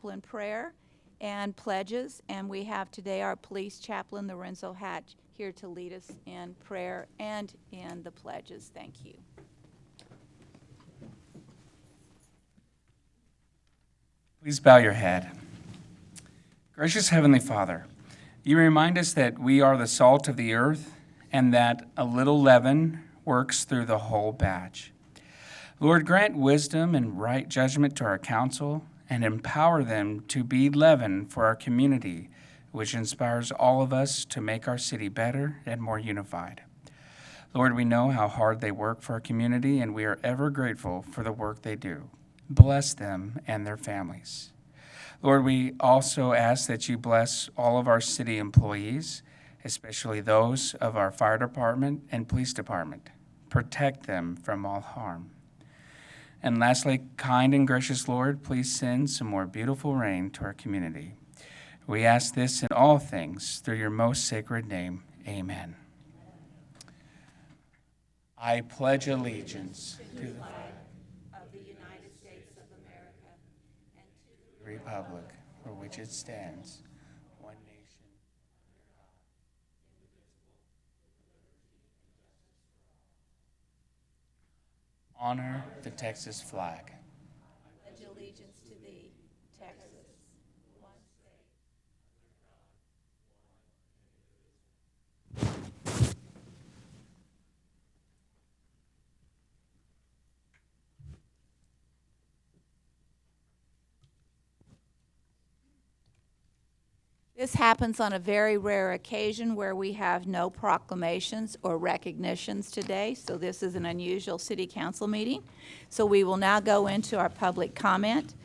chaplain prayer and pledges, and we have today our police chaplain, Lorenzo Hatch, here to lead us in prayer and in the pledges. Thank you. Please bow your head. Gracious Heavenly Father, you remind us that we are the salt of the earth and that a little leaven works through the whole batch. Lord, grant wisdom and right judgment to our council and empower them to be leaven for our community, which inspires all of us to make our city better and more unified. Lord, we know how hard they work for our community, and we are ever grateful for the work they do. Bless them and their families. Lord, we also ask that you bless all of our city employees, especially those of our fire department and police department. Protect them from all harm. And lastly, kind and gracious Lord, please send some more beautiful rain to our community. We ask this in all things through your most sacred name. Amen. I pledge allegiance to the flag Of the United States of America and to the republic for which it stands, one nation, honor the Texas flag. pledge allegiance to thee, Texas, one state. This happens on a very rare occasion where we have no proclamations or recognitions today, so this is an unusual city council meeting. So we will now go into our public comment.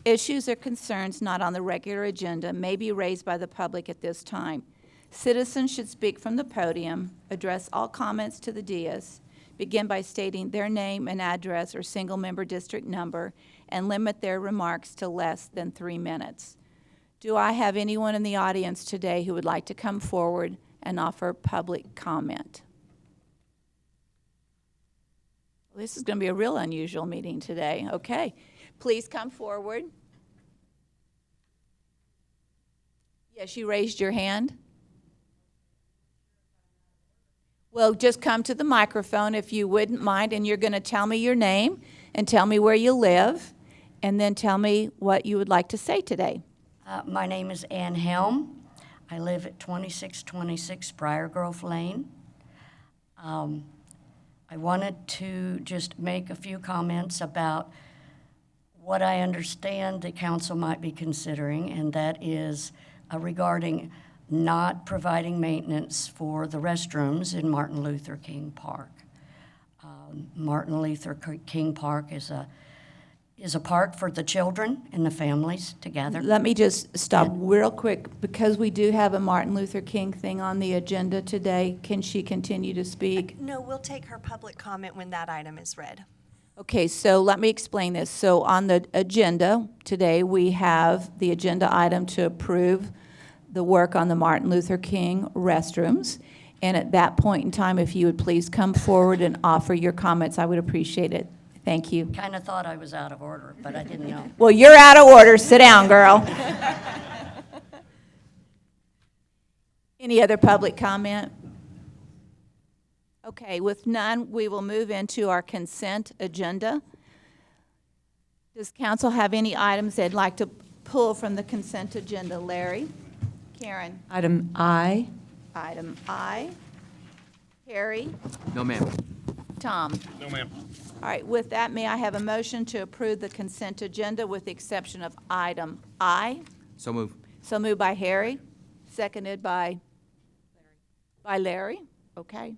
Issues or concerns not on the regular agenda may be raised by the public at this time. Citizens should speak from the podium, address all comments to the dais, begin by stating their name and address or single-member district number, and limit their remarks to less than 3 minutes. Do I have anyone in the audience today who would like to come forward and offer public comment? Well, this is going to be a real unusual meeting today. Okay. Please come forward. Yes, you raised your hand. Well, just come to the microphone if you wouldn't mind, and you're going to tell me your name and tell me where you live, and then tell me what you would like to say today. My name is Ann Helm. I live at 2626 Briargrove Lane. I wanted to just make a few comments about what I understand the council might be considering, and that is regarding not providing maintenance for the restrooms in Martin Luther King Park. Martin Luther King Park is a park for the children and the families together. Let me just stop real quick. Because we do have a Martin Luther King thing on the agenda today, can she continue to speak? No, we'll take her public comment when that item is read. Okay, so let me explain this. So on the agenda today, we have the agenda item to approve the work on the Martin Luther King restrooms. And at that point in time, if you would please come forward and offer your comments, I would appreciate it. Thank you. Kind of thought I was out of order, but I didn't know. Well, you're out of order. Sit down, girl. Any other public comment? Okay, with none, we will move into our consent agenda. Does council have any items they'd like to pull from the consent agenda? Larry? Karen? Item I. Item I. Harry? No, ma'am. Tom? No, ma'am. All right, with that, may I have a motion to approve the consent agenda with the exception of item I? So move. So moved by Harry, seconded by Larry. Okay.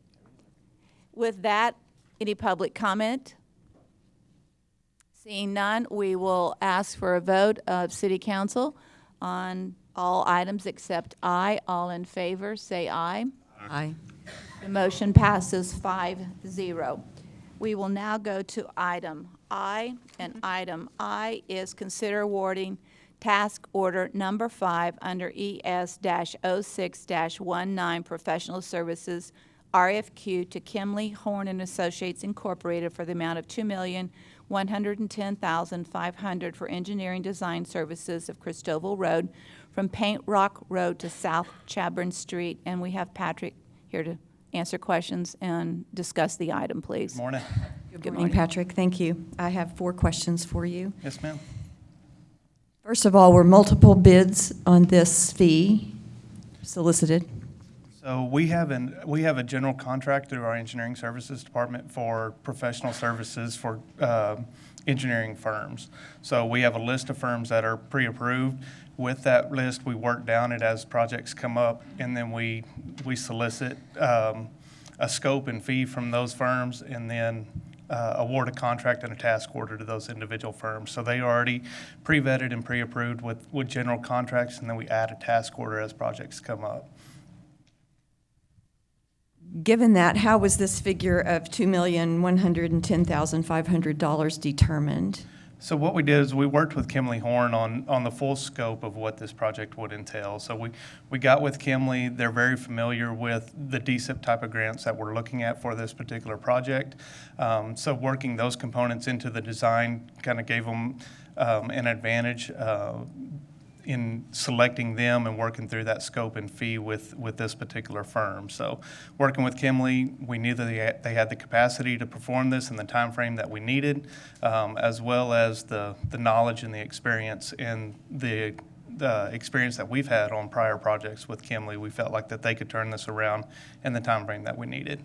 With that, any public comment? Seeing none, we will ask for a vote of City Council on all items except I. All in favor, say aye. Aye. The motion passes 5-0. We will now go to item I, and item I is consider awarding task order number 5 under ES-06-19 Professional Services RFQ to Kimley Horn and Associates Incorporated for the amount of $110,500 for engineering design services of Cristobal Road from Paint Rock Road to South Chadbourne Street. And we have Patrick here to answer questions and discuss the item, please. Morning. Good morning, Patrick. Thank you. I have 4 questions for you. Yes, ma'am. First of all, were multiple bids on this fee solicited? So we have a general contract through our engineering services department for professional services for engineering firms. So we have a list of firms that are pre-approved. With that list, we work down it as projects come up, and then we solicit a scope and fee from those firms, and then award a contract and a task order to those individual firms. So they are already pre-vetted and pre-approved with general contracts, and then we add a task order as projects come up. Given that, how was this figure of $2,110,500 determined? So what we did is we worked with Kimley Horn on the full scope of what this project would entail. So we got with Kimley. They're very familiar with the DSIP type of grants that we're looking at for this particular project. So working those components into the design kind of gave them an advantage in selecting them and working through that scope and fee with this particular firm. So working with Kimley, we knew that they had the capacity to perform this in the time frame that we needed, as well as the knowledge and the experience and the experience that we've had on prior projects with Kimley. We felt like that they could turn this around in the time frame that we needed.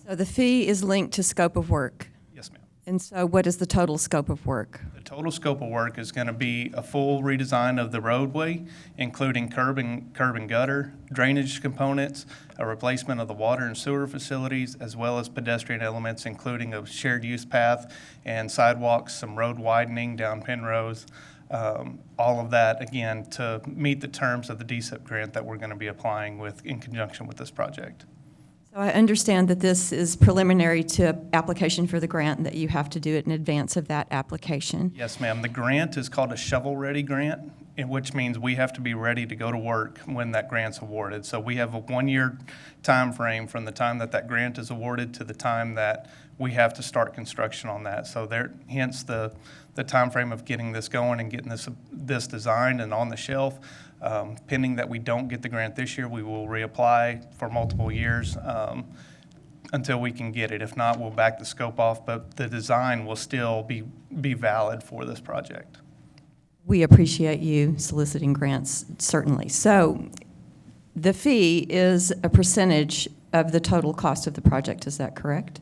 So the fee is linked to scope of work. Yes, ma'am. And so what is the total scope of work? The total scope of work is going to be a full redesign of the roadway, including curb and gutter, drainage components, a replacement of the water and sewer facilities, as well as pedestrian elements, including a shared use path and sidewalks, some road widening down Penrose. All of that, again, to meet the terms of the DSIP grant that we're going to be applying with in conjunction with this project. So I understand that this is preliminary to application for the grant and that you have to do it in advance of that application. Yes, ma'am. The grant is called a shovel-ready grant, which means we have to be ready to go to work when that grant's awarded. So we have a 1-year time frame from the time that grant is awarded to the time that we have to start construction on that. So hence the time frame of getting this going and getting this designed and on the shelf. Pending that we don't get the grant this year, we will reapply for multiple years until we can get it. If not, we'll back the scope off, but the design will still be valid for this project. We appreciate you soliciting grants, certainly. So the fee is a percentage of the total cost of the project, is that correct?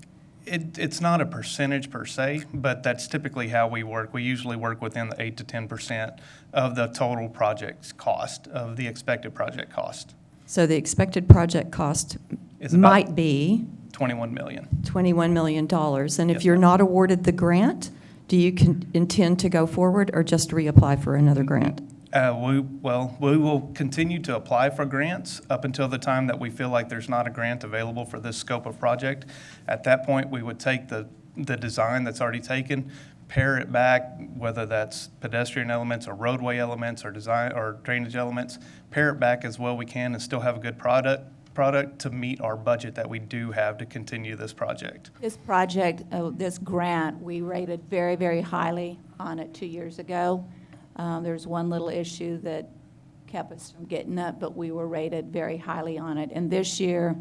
It's not a percentage per se, but that's typically how we work. We usually work within the 8 to 10% of the total project's cost, of the expected project cost. So the expected project cost might be $21 million. $21 million. And if Yes, you're ma'am. not awarded the grant, do you intend to go forward or just reapply for another grant? We will continue to apply for grants up until the time that we feel like there's not a grant available for this scope of project. At that point, we would take the design that's already taken, pare it back, whether that's pedestrian elements or roadway elements or design or drainage elements, pare it back as well we can and still have a good product to meet our budget that we do have to continue this project. This project, this grant, we rated very, very highly on it 2 years ago. There's one little issue that kept us from getting up, but we were rated very highly on it. And this year,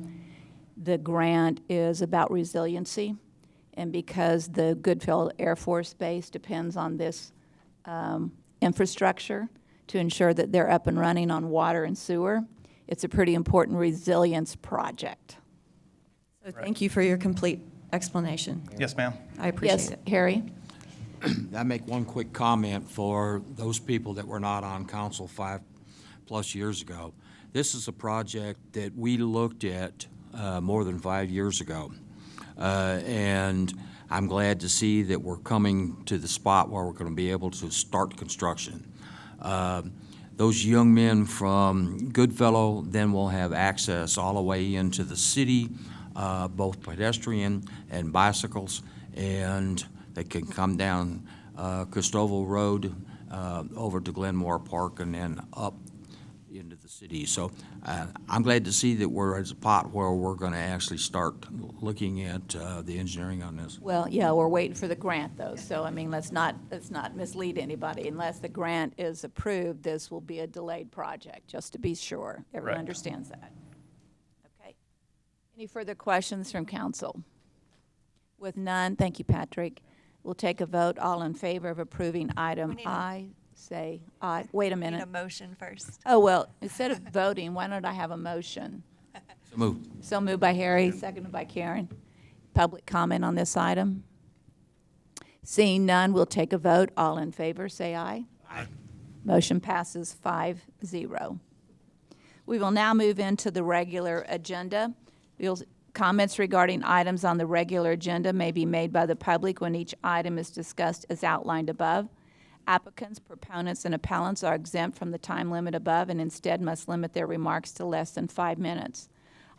the grant is about resiliency. And because the Goodfield Air Force Base depends on this infrastructure to ensure that they're up and running on water and sewer, it's a pretty important resilience project. So thank you for your complete explanation. Yes, ma'am. I appreciate Yes, it. Harry? I make one quick comment for those people that were not on council 5+ years ago. This is a project that we looked at more than 5 years ago. And I'm glad to see that we're coming to the spot where we're going to be able to start construction. Those young men from Goodfellow then will have access all the way into the city, both pedestrian and bicycles, and they can come down Cristobal Road over to Glenmore Park and then up into the city. So I'm glad to see that we're at a pot where we're going to actually start looking at the engineering on this. Well, yeah, we're waiting for the grant, though, so, I mean, let's not mislead anybody. Unless the grant is approved, this will be a delayed project, just to be sure. Everyone Right. understands that. Okay. Any further questions from council? With none, thank you, Patrick. We'll take a vote. All in favor of approving item We need a- I, say aye. Wait a Need a minute. motion first. Oh, well, instead of voting, why don't I have a motion? So move. So moved by Harry, seconded by Karen. Public comment on this item? Seeing none, we'll take a vote. All in favor, say aye. Aye. Motion passes 5-0. We will now move into the regular agenda. Comments regarding items on the regular agenda may be made by the public when each item is discussed as outlined above. Applicants, proponents, and appellants are exempt from the time limit above and instead must limit their remarks to less than 5 minutes.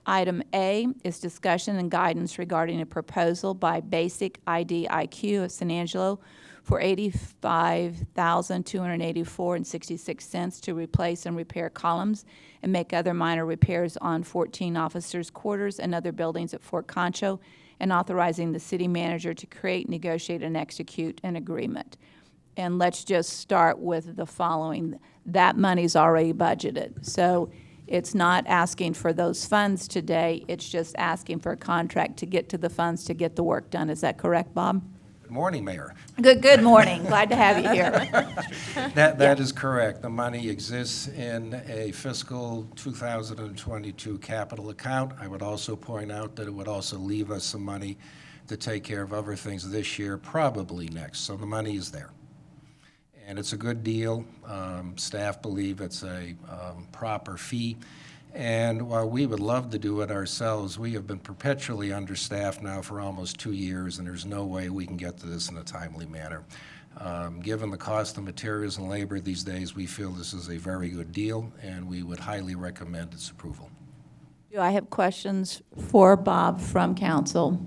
Item A is discussion and guidance regarding a proposal by Basic IDIQ of San Angelo for $85,284.66 to replace and repair columns and make other minor repairs on 14 officers' quarters and other buildings at Fort Concho, and authorizing the city manager to create, negotiate, and execute an agreement. And let's just start with the following. That money's already budgeted. So it's not asking for those funds today. It's just asking for a contract to get to the funds to get the work done. Is that correct, Bob? Good morning, Mayor. Good morning. Glad to have you here. That is correct. The money exists in a fiscal 2022 capital account. I would also point out that it would also leave us some money to take care of other things this year, probably next. So the money is there. And it's a good deal. Staff believe it's a proper fee. And while we would love to do it ourselves, we have been perpetually understaffed now for almost 2 years, and there's no way we can get to this in a timely manner. Given the cost of materials and labor these days, we feel this is a very good deal, and we would highly recommend its approval. Do I have questions for Bob from council?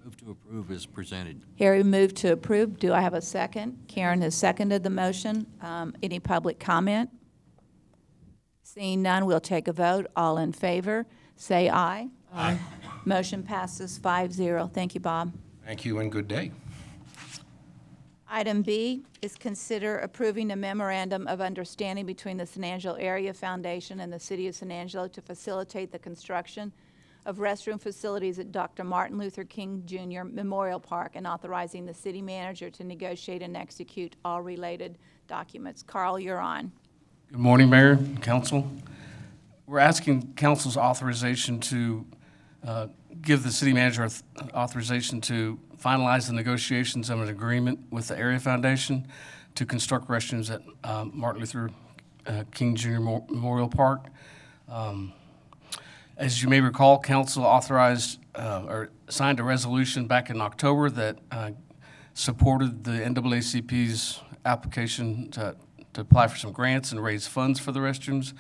Move to approve as presented. Harry moved to approve. Do I have a second? Karen has seconded the motion. Any public comment? Seeing none, we'll take a vote. All in favor, say aye. Aye. Motion passes 5-0. Thank you, Bob. Thank you and good day. Item B is consider approving a memorandum of understanding between the San Angelo Area Foundation and the City of San Angelo to facilitate the construction of restroom facilities at Dr. Martin Luther King Jr. Memorial Park, and authorizing the city manager to negotiate and execute all related documents. Carl, you're on. Good morning, Mayor and Council. We're asking Council's authorization to give the city manager authorization to finalize the negotiations of an agreement with the Area Foundation to construct restrooms at Martin Luther King Jr. Memorial Park. As you may recall, Council authorized or signed a resolution back in October that supported the NAACP's application to apply for some grants and raise funds for the restrooms.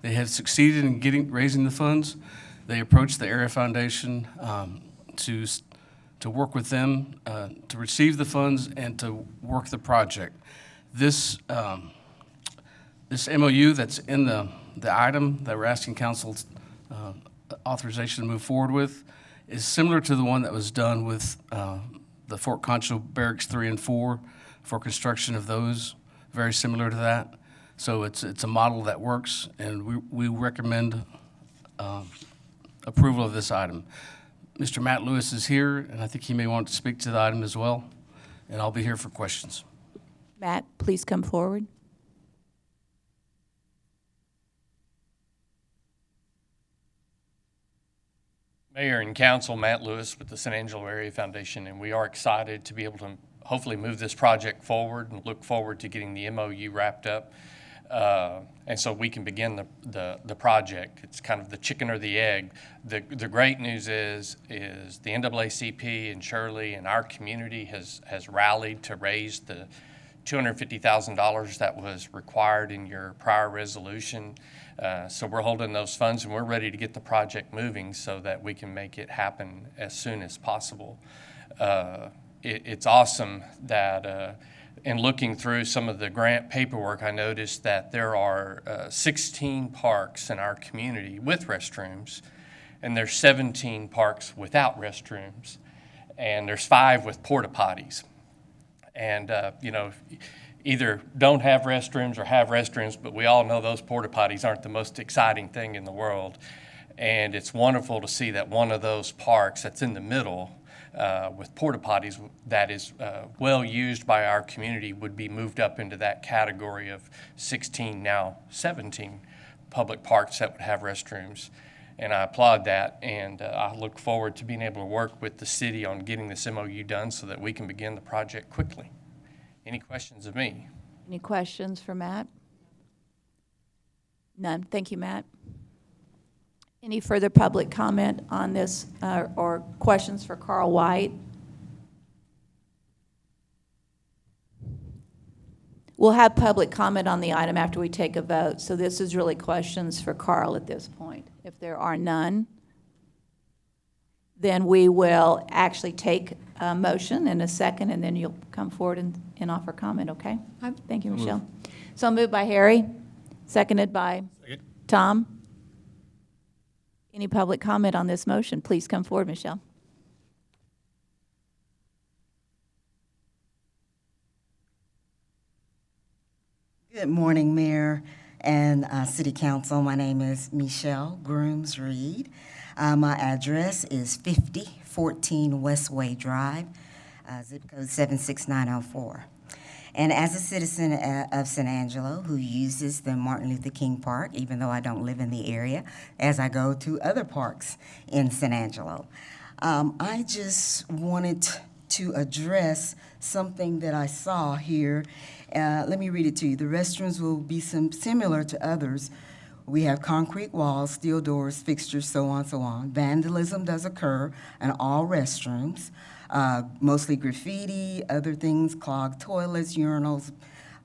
They had succeeded in raising the funds. They approached the Area Foundation to work with them to receive the funds and to work the project. This MOU that's in the item that we're asking Council's authorization to move forward with is similar to the one that was done with the Fort Concho Barracks 3 and 4 for construction of those. Very similar to that. So it's a model that works, and we recommend approval of this item. Mr. Matt Lewis is here, and I think he may want to speak to the item as well, and I'll be here for questions. Matt, please come forward. Mayor and Council, Matt Lewis with the San Angelo Area Foundation, and we are excited to be able to hopefully move this project forward and look forward to getting the MOU wrapped up. And so we can begin the project. It's kind of the chicken or the egg. The great news is the NAACP and Shirley and our community has rallied to raise the $250,000 that was required in your prior resolution. So we're holding those funds, and we're ready to get the project moving so that we can make it happen as soon as possible. It's awesome that in looking through some of the grant paperwork, I noticed that there are 16 parks in our community with restrooms, and there's 17 parks without restrooms, and there's 5 with porta potties. And, either don't have restrooms or have restrooms, but we all know those porta potties aren't the most exciting thing in the world. And it's wonderful to see that one of those parks that's in the middle with porta potties that is well used by our community would be moved up into that category of 16, now 17 public parks that would have restrooms. And I applaud that, and I look forward to being able to work with the city on getting this MOU done so that we can begin the project quickly. Any questions of me? Any questions for Matt? None. Thank you, Matt. Any further public comment on this or questions for Carl White? We'll have public comment on the item after we take a vote, so this is really questions for Carl at this point. If there are none, then we will actually take a motion and a second, and then you'll come forward and offer comment, okay? Thank you, Michelle. So moved by Harry, seconded by Tom. Any public comment on this motion? Please come forward, Michelle. Good morning, Mayor and City Council. My name is Michelle Grooms-Reed. My address is 5014 Westway Drive, zip code 76904. And as a citizen of San Angelo who uses the Martin Luther King Park, even though I don't live in the area, as I go to other parks in San Angelo, I just wanted to address something that I saw here. Let me read it to you. The restrooms will be similar to others. We have concrete walls, steel doors, fixtures, so on, so on. Vandalism does occur in all restrooms, mostly graffiti, other things, clogged toilets, urinals,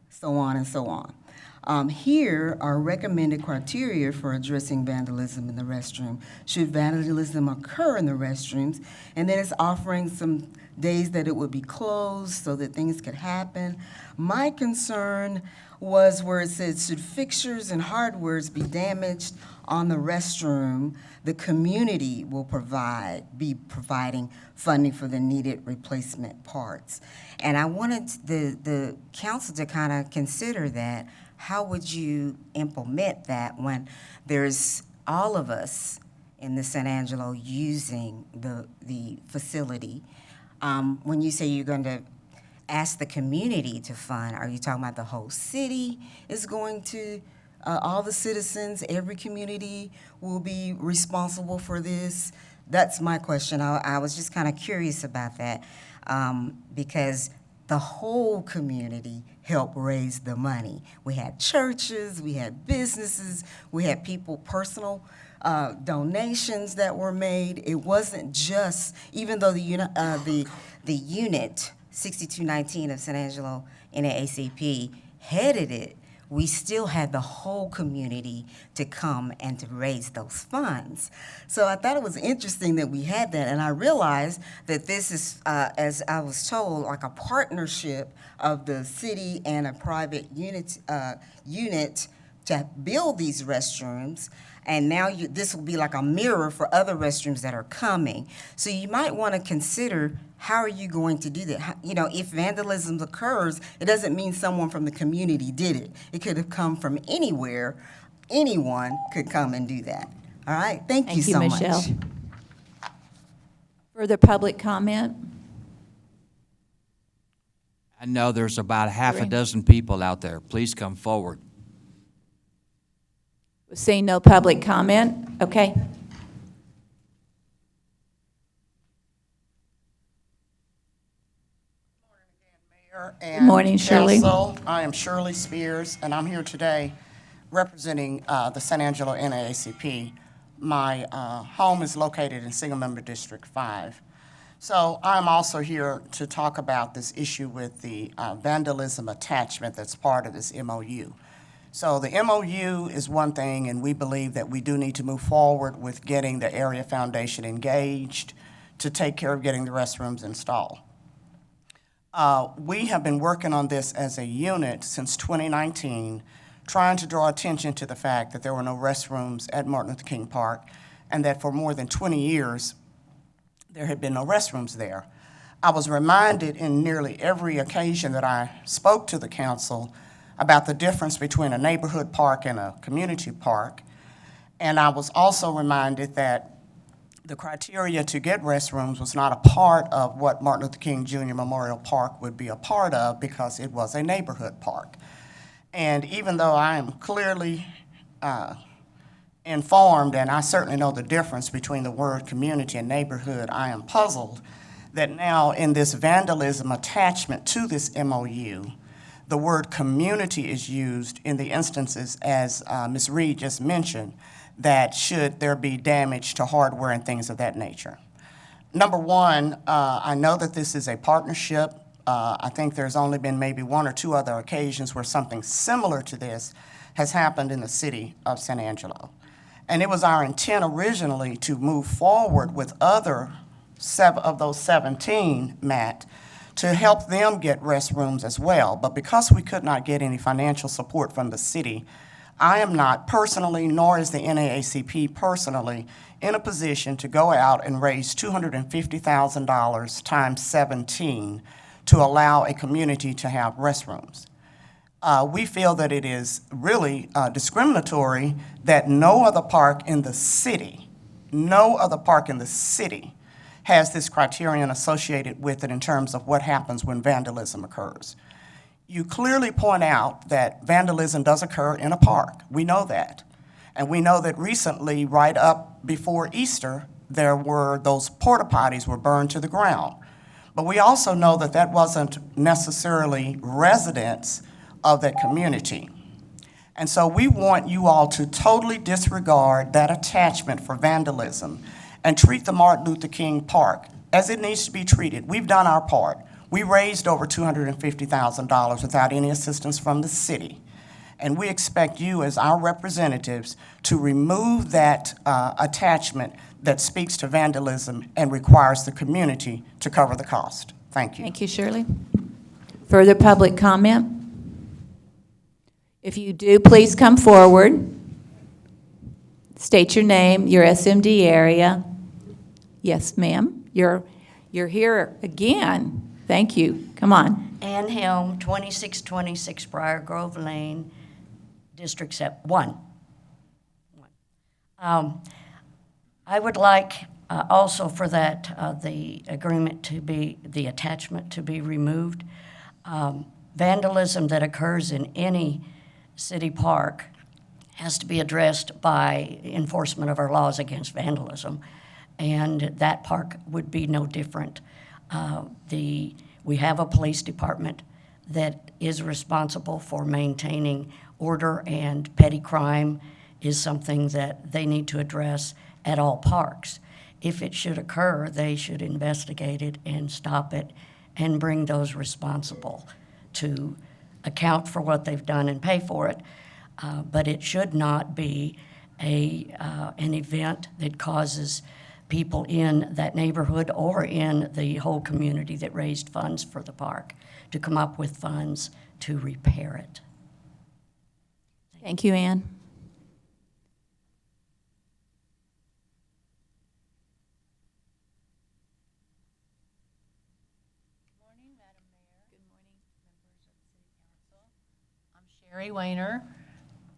so on and so on. Here are recommended criteria for addressing vandalism in the restroom. Should vandalism occur in the restrooms, and then it's offering some days that it would be closed so that things could happen. My concern was where it says, should fixtures and hardwares be damaged on the restroom, the community will be providing funding for the needed replacement parts. And I wanted the council to kind of consider that. How would you implement that when there's all of us in the San Angelo using the facility? When you say you're going to ask the community to fund, are you talking about the whole city is going to, all the citizens, every community will be responsible for this? That's my question. I was just kind of curious about that because the whole community helped raise the money. We had churches, we had businesses, we had people, personal donations that were made. It wasn't just, even though the unit 6219 of San Angelo NAACP headed it, we still had the whole community to come and to raise those funds. So I thought it was interesting that we had that, and I realized that this is, as I was told, like a partnership of the city and a private unit to build these restrooms. And now this will be like a mirror for other restrooms that are coming. So you might want to consider, how are you going to do that? You know, if vandalism occurs, it doesn't mean someone from the community did it. It could have come from anywhere. Anyone could come and do that. All right, thank you so much. Michelle. Further public comment? I know there's about half a dozen people out there. Please come forward. Seeing no public comment, okay. Good morning, Shirley. I am Shirley Spears, and I'm here today representing the San Angelo NAACP. My home is located in Single-Member District 5. So I'm also here to talk about this issue with the vandalism attachment that's part of this MOU. So the MOU is one thing, and we believe that we do need to move forward with getting the area foundation engaged to take care of getting the restrooms installed. We have been working on this as a unit since 2019, trying to draw attention to the fact that there were no restrooms at Martin Luther King Park, and that for more than 20 years, there had been no restrooms there. I was reminded in nearly every occasion that I spoke to the council about the difference between a neighborhood park and a community park. And I was also reminded that the criteria to get restrooms was not a part of what Martin Luther King Jr. Memorial Park would be a part of because it was a neighborhood park. And even though I am clearly informed, and I certainly know the difference between the word community and neighborhood, I am puzzled that now in this vandalism attachment to this MOU, the word community is used in the instances, as Ms. Reed just mentioned, that should there be damage to hardware and things of that nature. Number one, I know that this is a partnership. I think there's only been maybe one or two other occasions where something similar to this has happened in the city of San Angelo. And it was our intent originally to move forward with other of those 17, Matt, to help them get restrooms as well. But because we could not get any financial support from the city, I am not personally, nor is the NAACP personally, in a position to go out and raise $250,000 times 17 to allow a community to have restrooms. We feel that it is really discriminatory that no other park in the city has this criterion associated with it in terms of what happens when vandalism occurs. You clearly point out that vandalism does occur in a park. We know that. And we know that recently, right up before Easter, there were those porta potties were burned to the ground. But we also know that that wasn't necessarily residents of that community. And so we want you all to totally disregard that attachment for vandalism and treat the Martin Luther King Park as it needs to be treated. We've done our part. We raised over $250,000 without any assistance from the city. And we expect you as our representatives to remove that attachment that speaks to vandalism and requires the community to cover the cost. Thank you. Thank you, Shirley. Further public comment? If you do, please come forward. State your name, your SMD area. Yes, ma'am. You're here again. Thank you. Come on. Ann Helm, 2626 Briar Grove Lane, District 1. I would like also for that the agreement to be, the attachment to be removed. Vandalism that occurs in any city park has to be addressed by enforcement of our laws against vandalism, and that park would be no different. We have a police department that is responsible for maintaining order, and petty crime is something that they need to address at all parks. If it should occur, they should investigate it and stop it and bring those responsible to account for what they've done and pay for it. But it should not be an event that causes people in that neighborhood or in the whole community that raised funds for the park to come up with funds to repair it. Thank you, Ann. Sherry Weiner.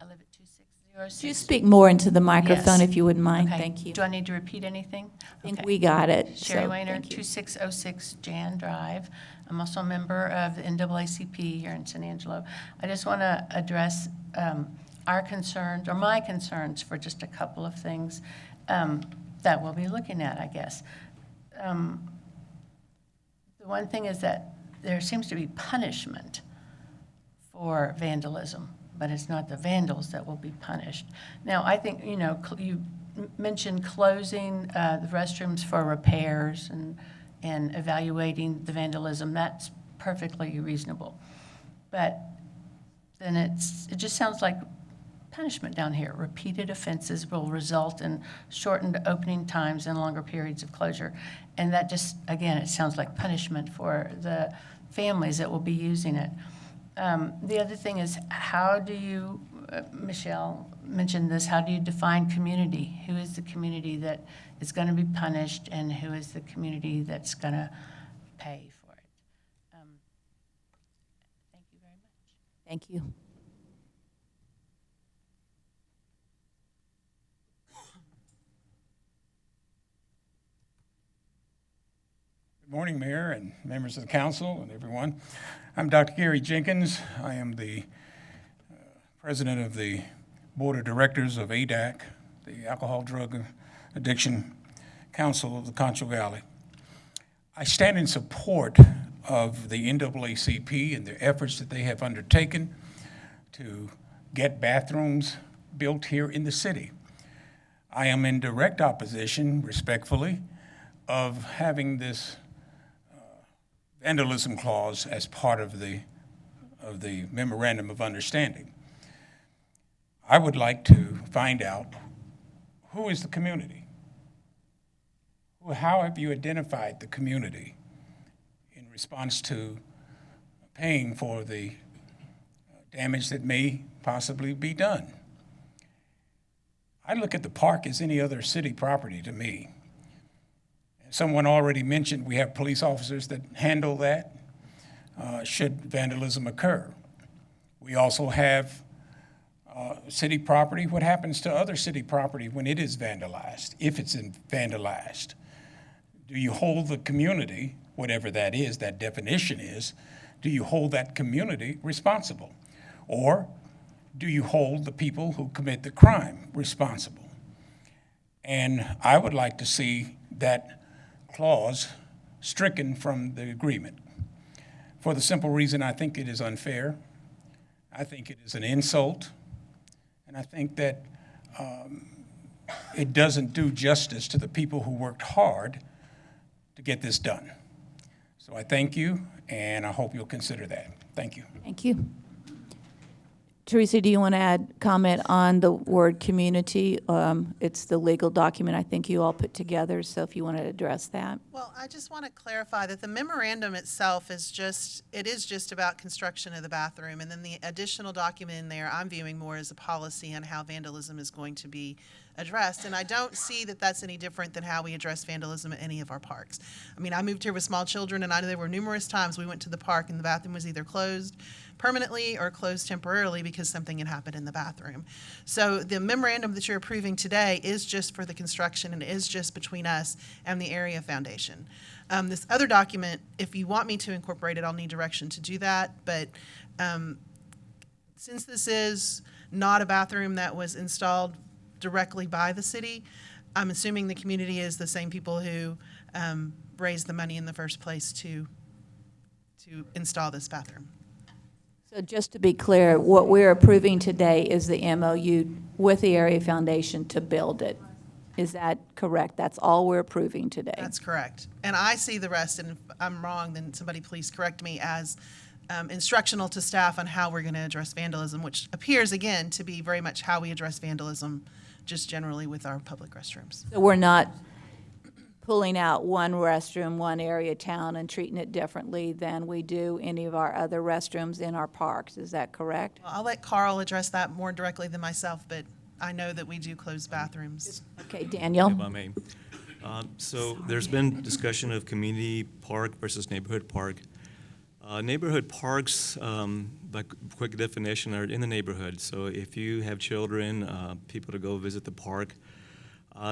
I live at 2606. Could you speak more into the microphone Yes. if you wouldn't mind? Okay. Thank you. Do I need to repeat anything? I think Okay. we got it. Sherry so Weiner, thank you. 2606 Jan Drive. I'm also a member of the NAACP here in San Angelo. I just want to address our concerns, or my concerns, for just a couple of things that we'll be looking at, I guess. The one thing is that there seems to be punishment for vandalism, but it's not the vandals that will be punished. Now, I think, you know, you mentioned closing the restrooms for repairs and evaluating the vandalism. That's perfectly reasonable. But then it just sounds like punishment down here. Repeated offenses will result in shortened opening times and longer periods of closure. And that just, again, it sounds like punishment for the families that will be using it. The other thing is, how do you, Michelle mentioned this, how do you define community? Who is the community that is going to be punished, and who is the community that's going to pay for it? Thank you very much. Thank you. Good morning, Mayor and members of the council and everyone. I'm Dr. Gary Jenkins. I am the president of the board of directors of Adac, the Alcohol Drug Addiction Council of the Concho Valley. I stand in support of the NAACP and the efforts that they have undertaken to get bathrooms built here in the city. I am in direct opposition, respectfully, of having this vandalism clause as part of the memorandum of understanding. I would like to find out, who is the community? How have you identified the community in response to paying for the damage that may possibly be done? I look at the park as any other city property to me. Someone already mentioned we have police officers that handle that should vandalism occur. We also have city property. What happens to other city property when it is vandalized, if it's vandalized? Do you hold the community, whatever that is, that definition is, do you hold that community responsible? Or do you hold the people who commit the crime responsible? And I would like to see that clause stricken from the agreement for the simple reason I think it is unfair. I think it is an insult. And I think that it doesn't do justice to the people who worked hard to get this done. So I thank you, and I hope you'll consider that. Thank you. Thank you. Teresa, do you want to add comment on the word community? It's the legal document I think you all put together, so if you want to address that. Well, I just want to clarify that the memorandum itself is just about construction of the bathroom, and then the additional document in there I'm viewing more as a policy on how vandalism is going to be addressed, and I don't see that that's any different than how we address vandalism at any of our parks. I mean, I moved here with small children, and I know there were numerous times we went to the park and the bathroom was either closed permanently or closed temporarily because something had happened in the bathroom. So the memorandum that you're approving today is just for the construction, and it is just between us and the area foundation. This other document, if you want me to incorporate it, I'll need direction to do that, but since this is not a bathroom that was installed directly by the city, I'm assuming the community is the same people who raised the money in the first place to install this bathroom. So just to be clear, what we're approving today is the MOU with the Area Foundation to build it. Is that correct? That's all we're approving today? That's correct. And I see the rest, and if I'm wrong, then somebody please correct me, as instructional to staff on how we're going to address vandalism, which appears, again, to be very much how we address vandalism just generally with our public restrooms. So we're not pulling out one restroom, one area town, and treating it differently than we do any of our other restrooms in our parks. Is that correct? Well, I'll let Carl address that more directly than myself, but I know that we do close bathrooms. Okay, Daniel. If I may. So there's been discussion of community park versus neighborhood park. Neighborhood parks, by quick definition, are in the neighborhood. So if you have children, people to go visit the park,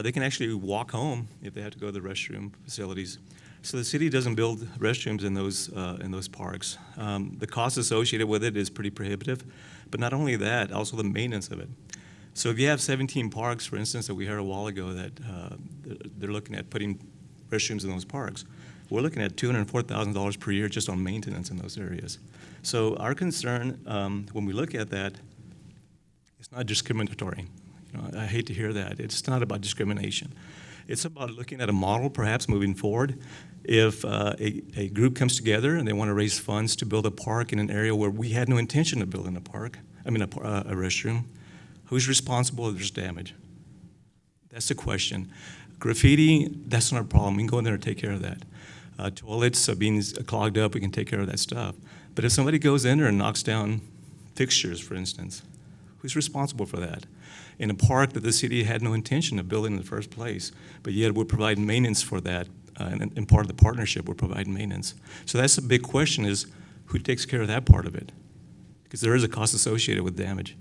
they can actually walk home if they have to go to the restroom facilities. So the city doesn't build restrooms in those parks. The cost associated with it is pretty prohibitive, but not only that, also the maintenance of it. So if you have 17 parks, for instance, that we heard a while ago that they're looking at putting restrooms in those parks, we're looking at $204,000 per year just on maintenance in those areas. So our concern, when we look at that, it's not discriminatory. I hate to hear that. It's not about discrimination. It's about looking at a model, perhaps moving forward. If a group comes together and they want to raise funds to build a park in an area where we had no intention of building a restroom, who's responsible if there's damage? That's the question. Graffiti, that's not a problem. We can go in there and take care of that. Toilets are being clogged up, we can take care of that stuff. But if somebody goes in there and knocks down fixtures, for instance, who's responsible for that? In a park that the city had no intention of building in the first place, but yet we're providing maintenance for that, and part of the partnership, we're providing maintenance. So that's the big question, is who takes care of that part of it? Because there is a cost associated with damage.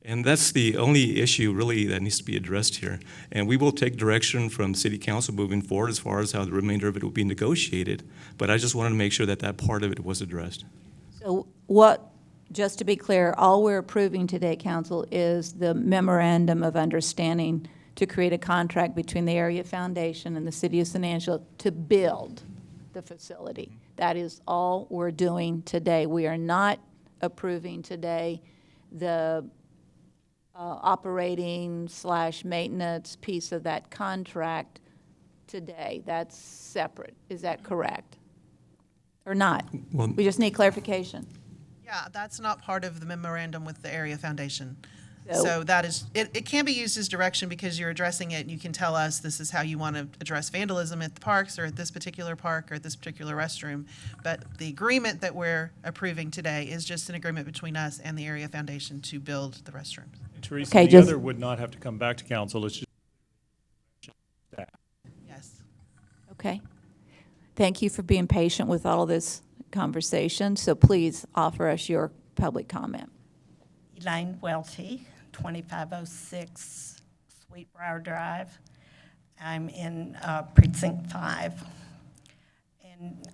And that's the only issue really that needs to be addressed here. And we will take direction from City Council moving forward as far as how the remainder of it will be negotiated. But I just wanted to make sure that that part of it was addressed. So what, just to be clear, all we're approving today, Council, is the memorandum of understanding to create a contract between the Area Foundation and the City of San Angelo to build the facility. That is all we're doing today. We are not approving today the operating/maintenance piece of that contract today. That's separate. Is that correct? Or not? Well, We just need clarification. Yeah, that's not part of the memorandum with the Area Foundation. So- So that is, it can be used as direction because you're addressing it and you can tell us this is how you want to address vandalism at the parks or at this particular park or at this particular restroom. But the agreement that we're approving today is just an agreement between us and the Area Foundation to build the restrooms. Teresa, Okay, the just- other would not have to come back to council, it's just staff. Yes. Okay. Thank you for being patient with all of this conversation. So please offer us your public comment. Elaine Welty, 2506 Sweetbriar Drive. I'm in Precinct 5. And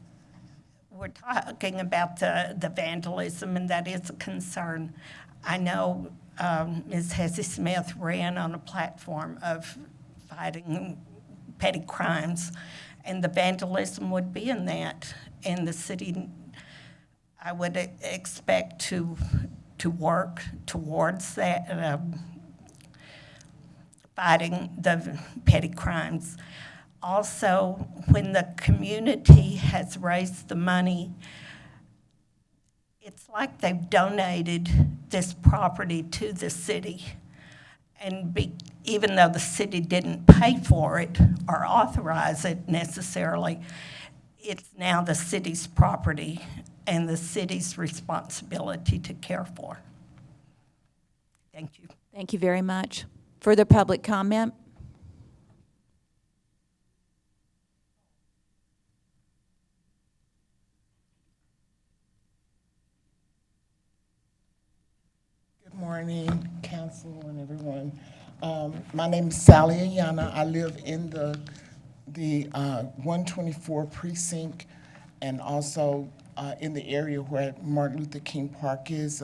we're talking about the vandalism, and that is a concern. I know Ms. Hesse Smith ran on a platform of fighting petty crimes, and the vandalism would be in that. And the city, I would expect to work towards that, fighting the petty crimes. Also, when the community has raised the money, it's like they've donated this property to the city. And even though the city didn't pay for it or authorize it necessarily, it's now the city's property and the city's responsibility to care for. Thank you. Thank you very much. Further public comment? Good morning, council and everyone. My name is Sally Ayana. I live in the 124 precinct and also in the area where Martin Luther King Park is.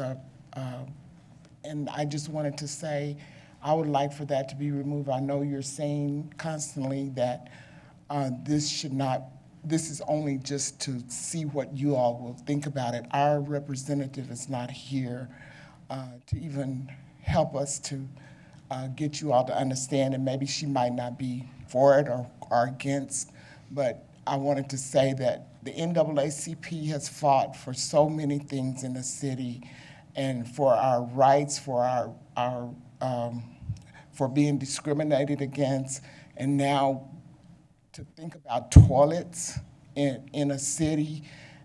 And I just wanted to say, I would like for that to be removed. I know you're saying constantly that this is only just to see what you all will think about it. Our representative is not here to even help us to get you all to understand, and maybe she might not be for it or against, but I wanted to say that the NAACP has fought for so many things in the city and for our rights, for for being discriminated against, and now to think about toilets in a city.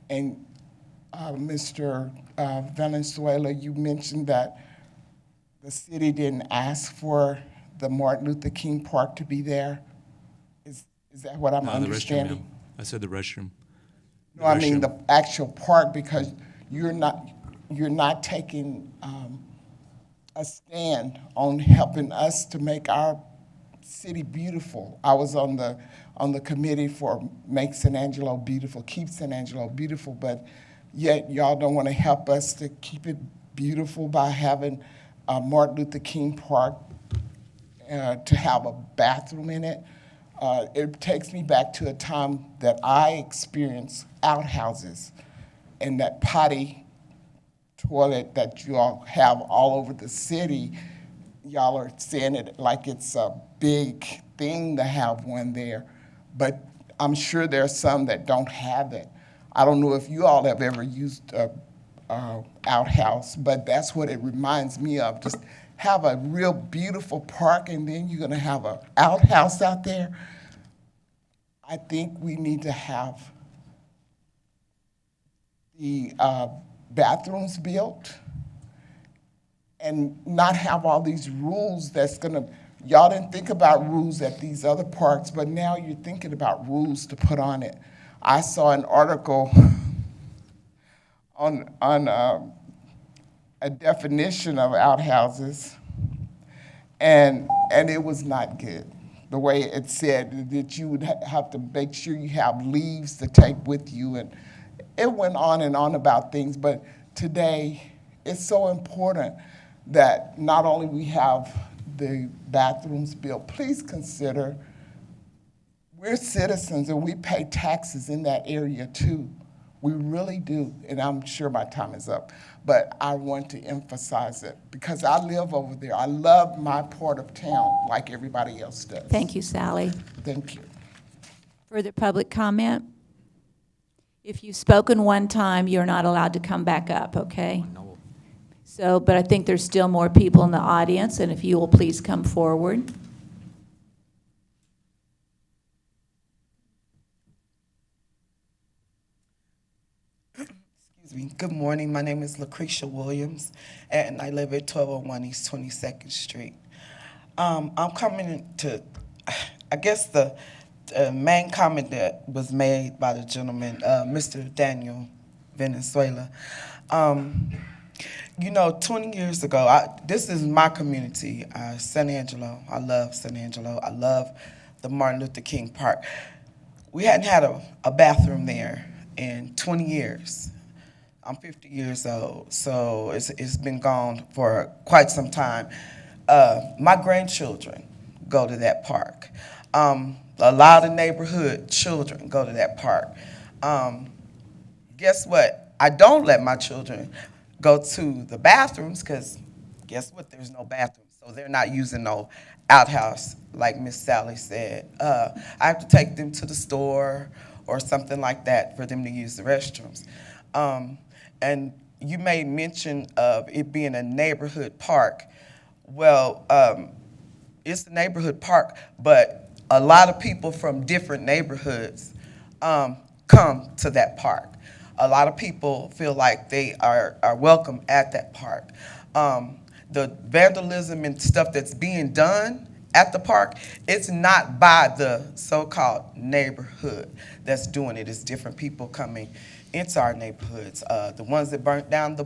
And Mr. Valenzuela, you mentioned that the city didn't ask for the Martin Luther King Park to be there. Is that what I'm understanding? The restroom, ma'am. I said the restroom. No, I mean the actual park, because you're not taking a stand on helping us to make our city beautiful. I was on the committee for Make San Angelo Beautiful, Keep San Angelo Beautiful, but yet y'all don't want to help us to keep it beautiful by having Martin Luther King Park to have a bathroom in it. It takes me back to a time that I experienced outhouses and that potty toilet that you all have all over the city. Y'all are saying it like it's a big thing to have one there, but I'm sure there are some that don't have it. I don't know if you all have ever used a outhouse, but that's what it reminds me of. Just have a real beautiful park, and then you're gonna have an outhouse out there. I think we need to have the bathrooms built and not have all these rules that's gonna, y'all didn't think about rules at these other parks, but now you're thinking about rules to put on it. I saw an article on a definition of outhouses, and it was not good. The way it said that you would have to make sure you have leaves to take with you, and it went on and on about things, but today it's so important that not only we have the bathrooms built, please consider we're citizens and we pay taxes in that area too. We really do, and I'm sure my time is up, but I want to emphasize it because I live over there. I love my part of town like everybody else does. Thank you, Sally. Thank you. Further public comment? If you've spoken one time, you're not allowed to come back up, okay? So, but I think there's still more people in the audience, and if you will please come forward. Good morning. My name is Lucretia Williams, and I live at 1201 East 22nd Street. I'm coming to, I guess the main comment that was made by the gentleman, Mr. Daniel Venezuela. You know, 20 years ago, this is my community, San Angelo. I love San Angelo. I love the Martin Luther King Park. We hadn't had a bathroom there in 20 years. I'm 50 years old, so it's been gone for quite some time. My grandchildren go to that park. A lot of neighborhood children go to that park. Guess what? I don't let my children go to the bathrooms because guess what? There's no bathrooms, so they're not using no outhouse like Miss Sally said. I have to take them to the store or something like that for them to use the restrooms. And you made mention of it being a neighborhood park. Well, it's a neighborhood park, but a lot of people from different neighborhoods come to that park. A lot of people feel like they are welcome at that park. The vandalism and stuff that's being done at the park, it's not by the so-called neighborhood that's doing it. It's different people coming into our neighborhoods. The ones that burnt down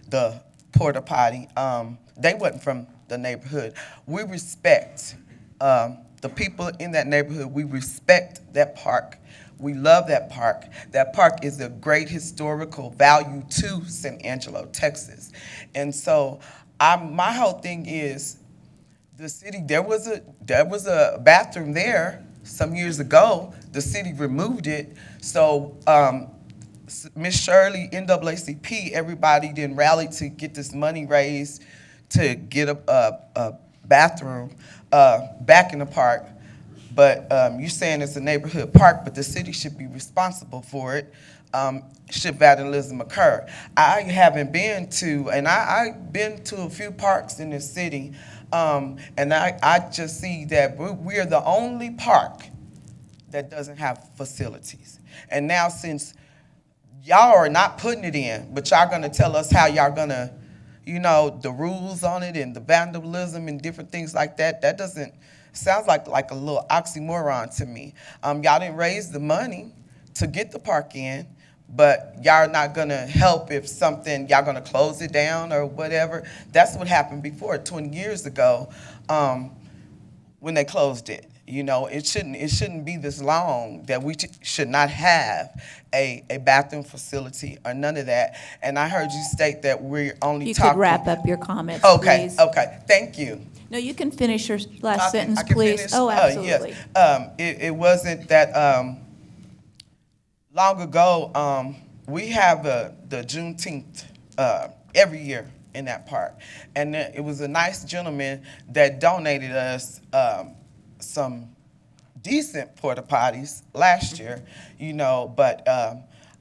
the porta potty, they wasn't from the neighborhood. We respect the people in that neighborhood. We respect that park. We love that park. That park is a great historical value to San Angelo, Texas. And so my whole thing is the city, there was a bathroom there some years ago. The city removed it. So Miss Shirley, NAACP, everybody then rallied to get this money raised to get a bathroom back in the park. But you're saying it's a neighborhood park, but the city should be responsible for it should vandalism occur. I haven't been to, and I've been to a few parks in this city, and I just see that we are the only park that doesn't have facilities. And now since y'all are not putting it in, but y'all gonna tell us how y'all gonna, you know, the rules on it and the vandalism and different things like that, that doesn't, sounds like a little oxymoron to me. Y'all didn't raise the money to get the park in, but y'all not gonna help if something, y'all gonna close it down or whatever. That's what happened before, 20 years ago, when they closed it. You know, it shouldn't be this long that we should not have a bathroom facility or none of that. And I heard you state that we're only talking. You could wrap up your comments, okay, please. Okay, thank you. No, you can finish your last sentence, I can please. finish? Oh, absolutely. Yes. It wasn't that long ago, we have the Juneteenth every year in that park. And it was a nice gentleman that donated us some decent porta potties last year, you know, but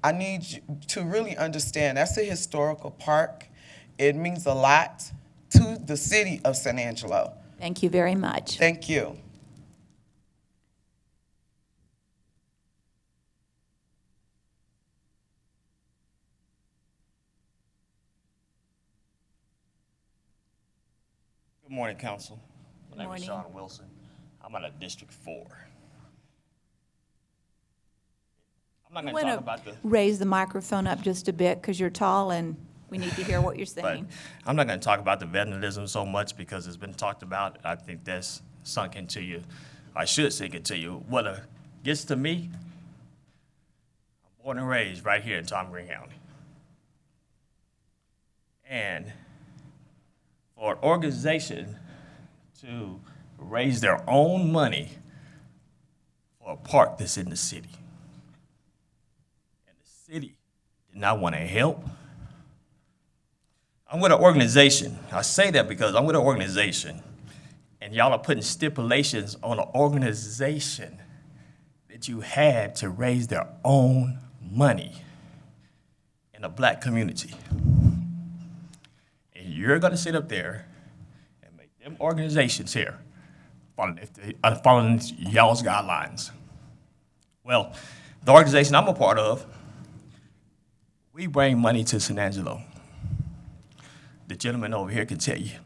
I need you to really understand that's a historical park. It means a lot to the city of San Angelo. Thank you very much. Thank you. Good morning, Council. My name is morning. Sean Wilson. I'm out of District 4. I'm not You going to want talk about the... raise the microphone up just a bit because you're tall and we need to hear what you're saying. I'm not going to talk about the vandalism so much because it's been talked about. I think that's sunk into you. I should sink into you. What gets to me, I'm born and raised right here in Tom Green County. And for an organization to raise their own money for a park that's in the city, and the city did not want to help, I'm with an organization. I say that because I'm with an organization, and y'all are putting stipulations on an organization that you had to raise their own money in the black community. And you're going to sit up there and make them organizations here following y'all's guidelines. Well, the organization I'm a part of, we bring money to San Angelo. The gentleman over here can tell you.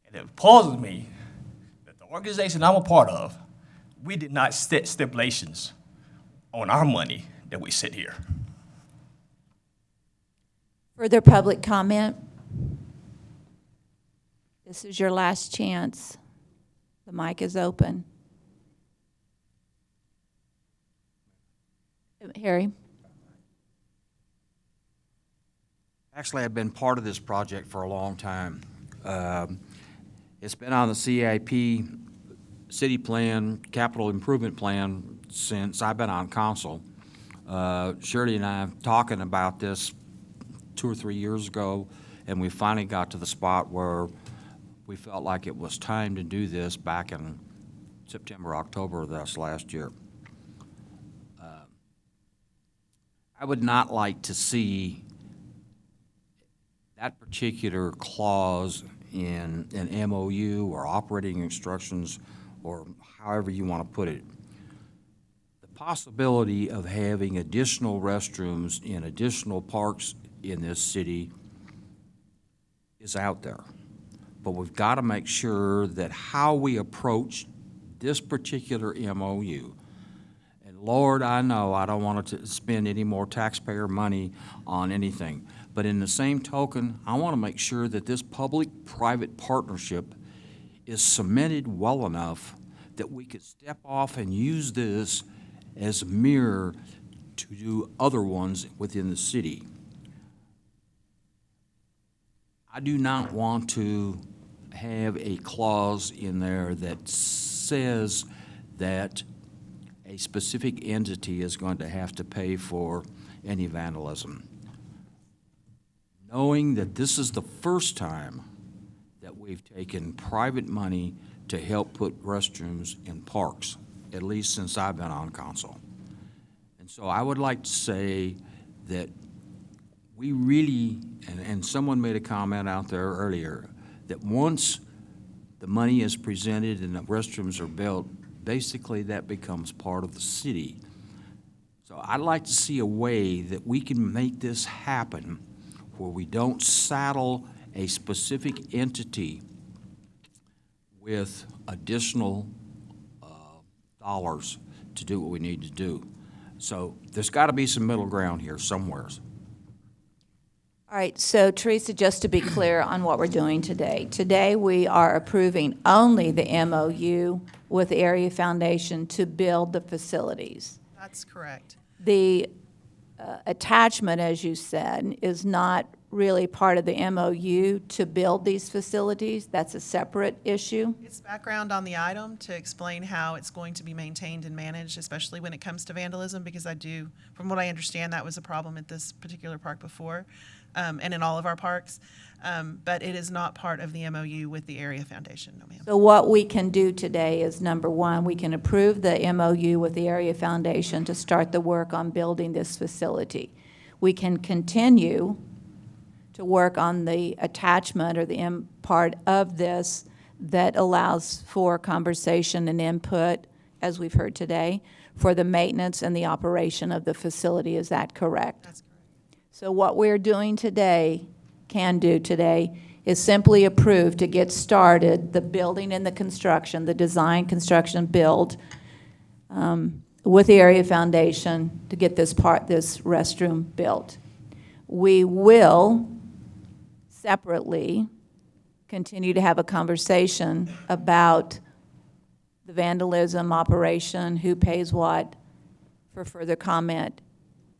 And it puzzles me that the organization I'm a part of, we did not set stipulations on our money that we sit here. Further public comment? This is your last chance. The mic is open. Harry? Actually, I've been part of this project for a long time. It's been on the CIP, city plan, capital improvement plan since I've been on council. Shirley and I talking about this 2 or 3 years ago, and we finally got to the spot where we felt like it was time to do this back in September, October of this last year. I would not like to see that particular clause in an MOU or operating instructions or however you want to put it. The possibility of having additional restrooms in additional parks in this city is out there. But we've got to make sure that how we approach this particular MOU, and Lord, I know I don't want to spend any more taxpayer money on anything, but in the same token, I want to make sure that this public-private partnership is cemented well enough that we could step off and use this as a mirror to do other ones within the city. I do not want to have a clause in there that says that a specific entity is going to have to pay for any vandalism. Knowing that this is the first time that we've taken private money to help put restrooms in parks, at least since I've been on council. And so I would like to say that we really, and someone made a comment out there earlier, that once the money is presented and the restrooms are built, basically that becomes part of the city. So I'd like to see a way that we can make this happen where we don't saddle a specific entity with additional dollars to do what we need to do. So there's got to be some middle ground here somewheres. All right, so Teresa, just to be clear on what we're doing today. Today, we are approving only the MOU with the Area Foundation to build the facilities. That's correct. The attachment, as you said, is not really part of the MOU to build these facilities. That's a separate issue. It's background on the item to explain how it's going to be maintained and managed, especially when it comes to vandalism, because from what I understand, that was a problem at this particular park before, and in all of our parks. But it is not part of the MOU with the Area Foundation, no ma'am. So what we can do today is, number one, we can approve the MOU with the Area Foundation to start the work on building this facility. We can continue to work on the attachment or the part of this that allows for conversation and input, as we've heard today, for the maintenance and the operation of the facility. Is that correct? That's correct. So what we're doing today, can do today, is simply approved to get started, the building and the construction, the design, construction, build, with the area foundation to get this restroom built. We will separately continue to have a conversation about the vandalism operation, who pays what, for further comment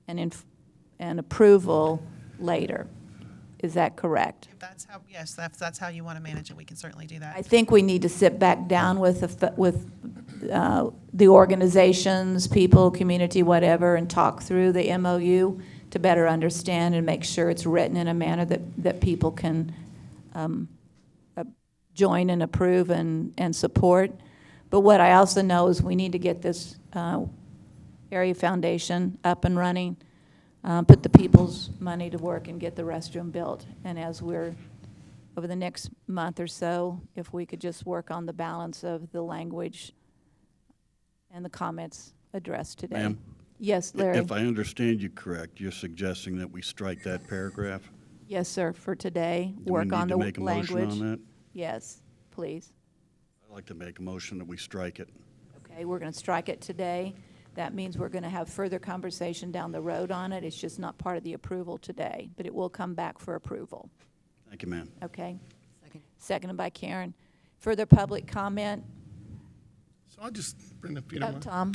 and approval later. Is that correct? If that's how, yes, that's how you want to manage it, we can certainly do that. I think we need to sit back down with the organizations, people, community, whatever, and talk through the MOU to better understand and make sure it's written in a manner that people can join and approve and support. But what I also know is we need to get this area foundation up and running, put the people's money to work and get the restroom built. And as we're, over the next month or so, if we could just work on the balance of the language and the comments addressed today. Ma'am? Yes, Larry? If I understand you correct, you're suggesting that we strike that paragraph? Yes, sir, for today. Do we Work need on to the make a motion language. on that? Yes, please. I'd like to make a motion that we strike it. Okay, we're going to strike it today. That means we're going to have further conversation down the road on it. It's just not part of the approval today, but it will come back for approval. Thank you, ma'am. Okay? Seconded by Karen. Further public comment? So I just, Brenda, if you don't mind. Tom?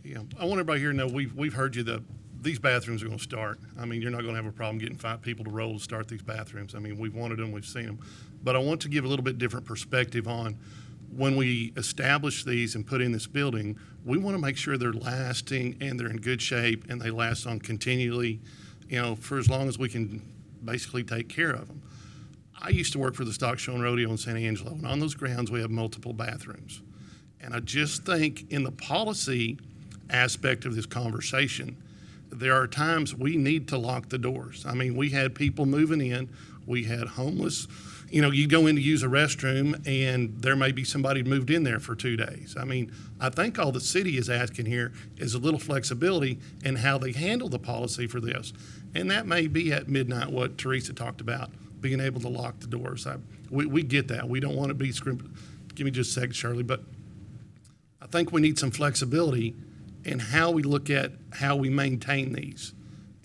Yeah, I want everybody here to know we've heard you. These bathrooms are going to start. I mean, you're not going to have a problem getting 5 people to roll to start these bathrooms. I mean, we've wanted them, we've seen them. But I want to give a little bit different perspective on when we establish these and put in this building, we want to make sure they're lasting and they're in good shape and they last on continually, for as long as we can basically take care of them. I used to work for the Stock Show and Rodeo in San Angelo, and on those grounds we have multiple bathrooms. And I just think in the policy aspect of this conversation, there are times we need to lock the doors. I mean, we had people moving in, we had homeless. You go in to use a restroom and there may be somebody moved in there for 2 days. I mean, I think all the city is asking here is a little flexibility in how they handle the policy for this. And that may be at midnight what Teresa talked about, being able to lock the doors. We get that. We don't want to be give me just a second, Shirley, but I think we need some flexibility in how we look at how we maintain these.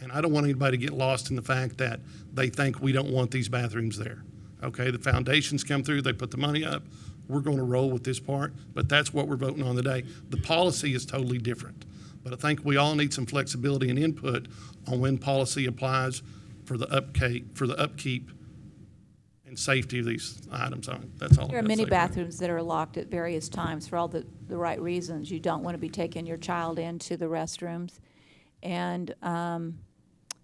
And I don't want anybody to get lost in the fact that they think we don't want these bathrooms there. Okay, the foundations come through, they put the money up, we're going to roll with this part, but that's what we're voting on today. The policy is totally different. But I think we all need some flexibility and input on when policy applies for the upkeep and safety of these items. That's all. There are many bathrooms that are locked at various times for all the right reasons. You don't want to be taking your child into the restrooms and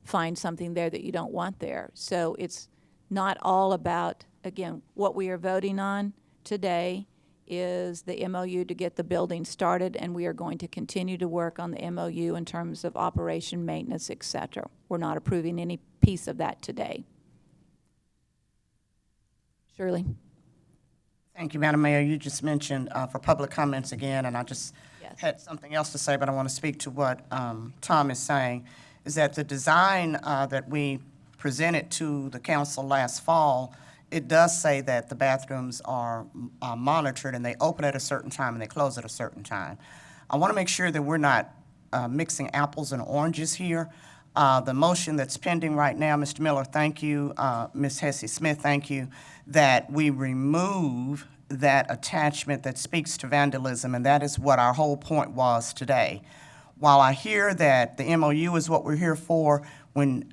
find something there that you don't want there. So it's not all about, again, what we are voting on today is the MOU to get the building started, and we are going to continue to work on the MOU in terms of operation, maintenance, et cetera. We're not approving any piece of that today. Shirley? Thank you, Madam Mayor. You just mentioned for public comments again, and I just had something else to say, but I want to speak to what Tom is saying, is that the design that we presented to the council last fall, it does say that the bathrooms are monitored and they open at a certain time and they close at a certain time. I want to make sure that we're not mixing apples and oranges here. The motion that's pending right now, Mr. Miller, thank you, Ms. Hesse Smith, thank you, that we remove that attachment that speaks to vandalism, and that is what our whole point was today. While I hear that the MOU is what we're here for, when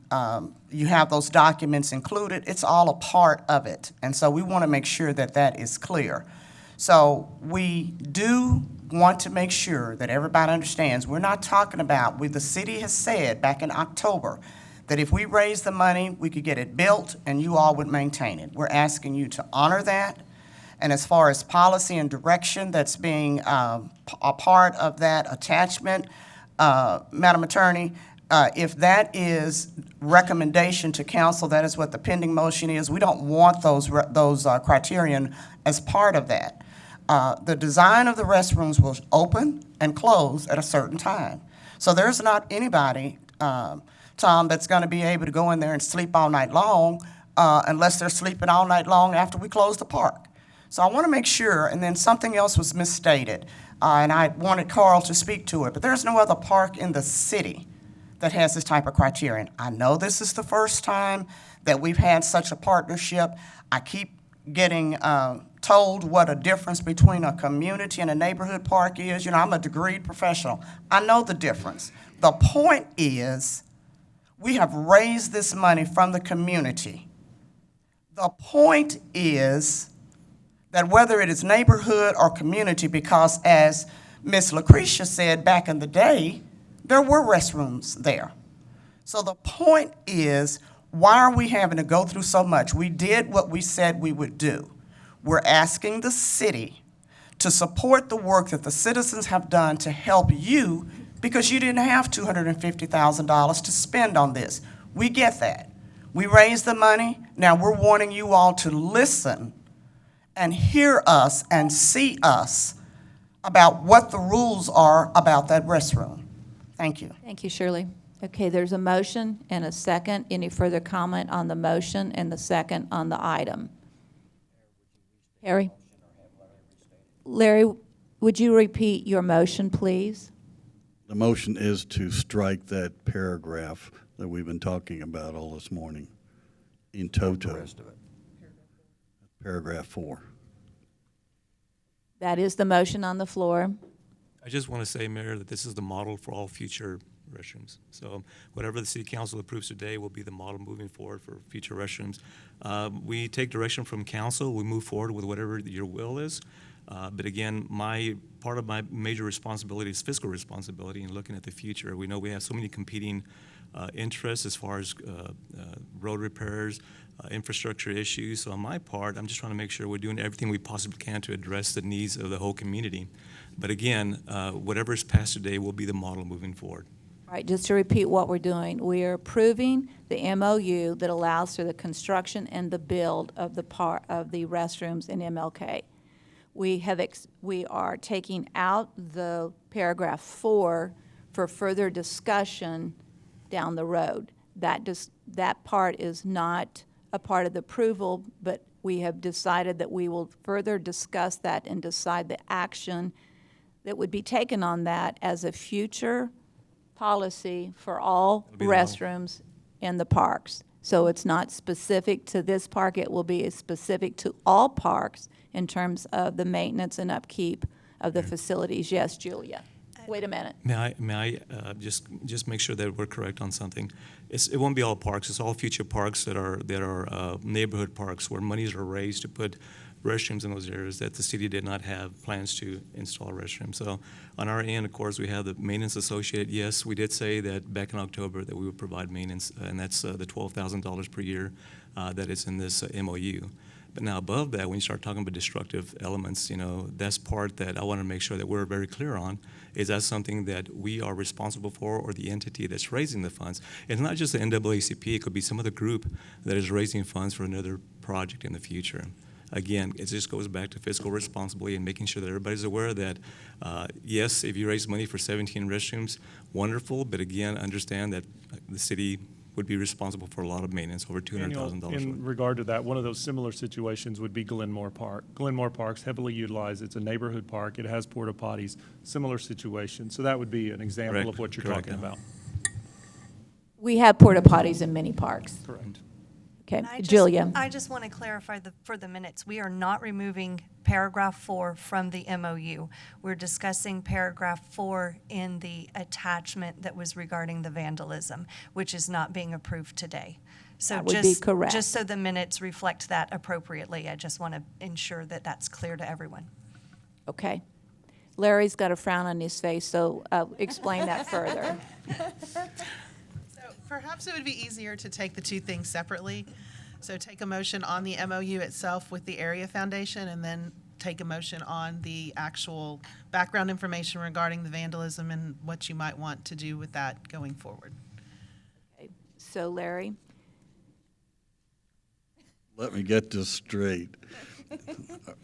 you have those documents included, it's all a part of it. And so we want to make sure that that is clear. So we do want to make sure that everybody understands we're not talking about, the city has said back in October that if we raise the money, we could get it built and you all would maintain it. We're asking you to honor that. And as far as policy and direction that's being a part of that attachment, Madam Attorney, if that is recommendation to council, that is what the pending motion is. We don't want those criterion as part of that. The design of the restrooms will open and close at a certain time. So there's not anybody, Tom, that's going to be able to go in there and sleep all night long unless they're sleeping all night long after we close the park. So I want to make sure, and then something else was misstated, and I wanted Carl to speak to it, but there's no other park in the city that has this type of criterion. I know this is the first time that we've had such a partnership. I keep getting told what a difference between a community and a neighborhood park is. You know, I'm a degreed professional. I know the difference. The point is, we have raised this money from the community. The point is that whether it is neighborhood or community, because as Ms. Lucretia said back in the day, there were restrooms there. So the point is, why are we having to go through so much? We did what we said we would do. We're asking the city to support the work that the citizens have done to help you, because you didn't have $250,000 to spend on this. We get that. We raised the money. Now we're wanting you all to listen and hear us and see us about what the rules are about that restroom. Thank you. Thank you, Shirley. Okay, there's a motion and a second. Any further comment on the motion and the second on the item? Harry? Larry, would you repeat your motion, please? The motion is to strike that paragraph that we've been talking about all this morning in toto. The rest of it. Paragraph 4. That is the motion on the floor. I just want to say, Mayor, that this is the model for all future restrooms. So whatever the city council approves today will be the model moving forward for future restrooms. We take direction from council. We move forward with whatever your will is. But again, part of my major responsibility is fiscal responsibility and looking at the future. We know we have so many competing interests as far as road repairs, infrastructure issues. So on my part, I'm just trying to make sure we're doing everything we possibly can to address the needs of the whole community. But again, whatever is passed today will be the model moving forward. All right, just to repeat what we're doing, we are approving the MOU that allows for the construction and the build of the restrooms in MLK. We are taking out the paragraph 4 for further discussion down the road. That part is not a part of the approval, but we have decided that we will further discuss that and decide the action that would be taken on that as a future policy for all restrooms in the parks. So it's not specific to this park, it will be specific to all parks in terms of the maintenance and upkeep of the facilities. Yes, Julia. Wait a minute. May I just make sure that we're correct on something? It won't be all parks. It's all future parks that are neighborhood parks where monies are raised to put restrooms in those areas that the city did not have plans to install restrooms. So on our end, of course, we have the maintenance associated. Yes, we did say that back in October that we would provide maintenance, and that's the $12,000 per year that is in this MOU. But now above that, when you start talking about destructive elements, that's part that I want to make sure that we're very clear on. Is that something that we are responsible for, or the entity that's raising the funds? It's not just the NAACP, it could be some other group that is raising funds for another project in the future. Again, it just goes back to fiscal responsibility and making sure that everybody's aware that, yes, if you raise money for 17 restrooms, wonderful, but again, understand that the city would be responsible for a lot of maintenance, over $200,000. In regard to that, one of those similar situations would be Glenmore Park. Glenmore Park's heavily utilized. It's a neighborhood park. It has porta potties. Similar situation. So that would be an example of what you're talking about. We have porta potties in many parks. Correct. Okay, Julia. I just want to clarify for the minutes, we are not removing paragraph 4 from the MOU. We're discussing paragraph 4 in the attachment that was regarding the vandalism, which is not being approved today. So that would be correct. Just so the minutes reflect that appropriately, I just want to ensure that that's clear to everyone. Okay. Larry's got a frown on his face, so explain that further. Perhaps it would be easier to take the two things separately. So take a motion on the MOU itself with the area foundation, and then take a motion on the actual background information regarding the vandalism and what you might want to do with that going forward. Okay. So Larry? Let me get this straight.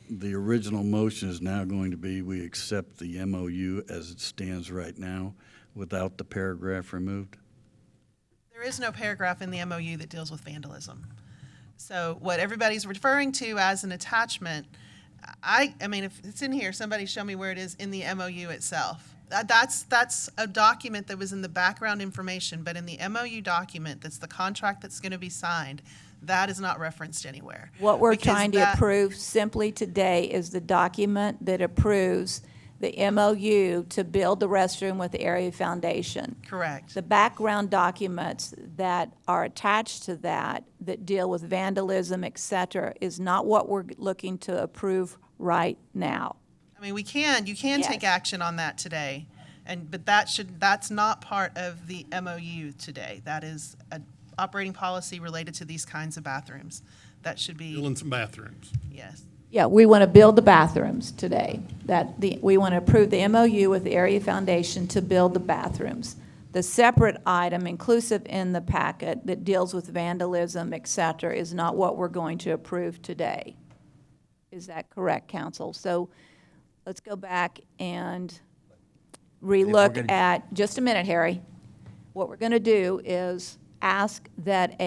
The original motion is now going to be we accept the MOU as it stands right now without the paragraph removed? There is no paragraph in the MOU that deals with vandalism. So what everybody's referring to as an attachment, I mean, if it's in here, somebody show me where it is in the MOU itself. That's a document that was in the background information, but in the MOU document, that's the contract that's going to be signed, that is not referenced anywhere. What we're Because trying to that- approve simply today is the document that approves the MOU to build the restroom with the area foundation. Correct. The background documents that are attached to that deal with vandalism, et cetera, is not what we're looking to approve right now. I mean, you can Yes. take action on that today, but that's not part of the MOU today. That is an operating policy related to these kinds of bathrooms. That should be. Building some bathrooms. Yes. Yeah, we want to build the bathrooms today. We want to approve the MOU with the area foundation to build the bathrooms. The separate item inclusive in the packet that deals with vandalism, et cetera, is not what we're going to approve today. Is that correct, council? So let's go back and relook at, just a minute, Harry. What we're going to do is ask that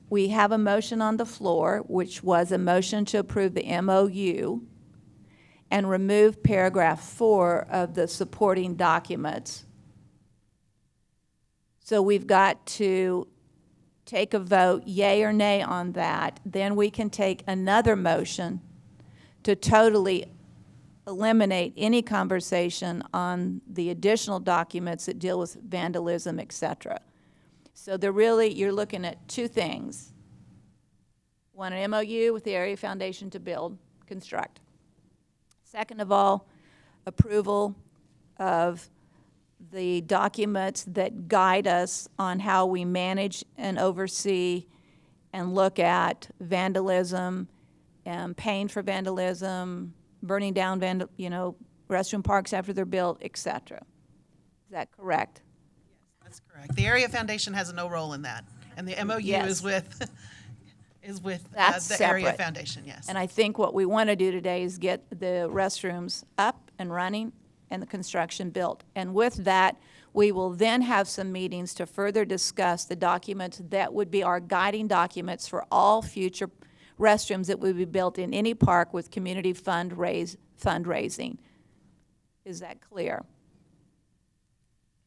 we have a motion on the floor, which was a motion to approve the MOU and remove paragraph 4 of the supporting documents. So we've got to take a vote, yay or nay on that. Then we can take another motion to totally eliminate any conversation on the additional documents that deal with vandalism, et cetera. So you're looking at two things. One, an MOU with the area foundation to build, construct. Second of all, approval of the documents that guide us on how we manage and oversee and look at vandalism, paying for vandalism, burning down restroom parks after they're built, et cetera. Is that correct? That's correct. The area foundation has no role in that, and the MOU is with That's the area separate. foundation. Yes. And I think what we want to do today is get the restrooms up and running and the construction built. And with that, we will then have some meetings to further discuss the documents that would be our guiding documents for all future restrooms that would be built in any park with community fundraising. Is that clear?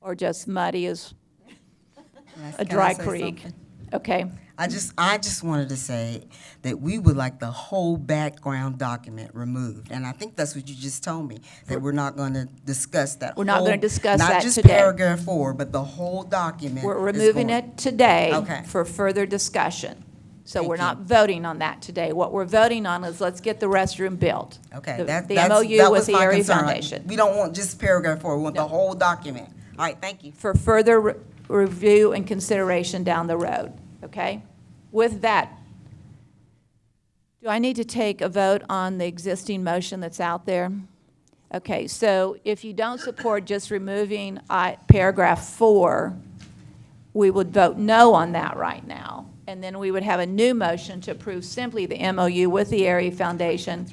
Or just muddy as a dry creek? Okay. I just wanted to say that we would like the whole background document removed. And I think that's what you just told me, that we're not going to discuss that. We're not whole- going to discuss that Not just today. paragraph 4, but the whole document. We're is removing going- it today Okay. for further discussion. So Thank we're you. not voting on that today. What we're voting on is let's get the restroom built. Okay, The that MOU was with the my area concern. foundation. We don't want just paragraph 4, we want the whole document. All right, thank you. For further review and consideration down the road, okay? With that, do I need to take a vote on the existing motion that's out there? Okay, so if you don't support just removing paragraph 4, we would vote no on that right now. And then we would have a new motion to approve simply the MOU with the area foundation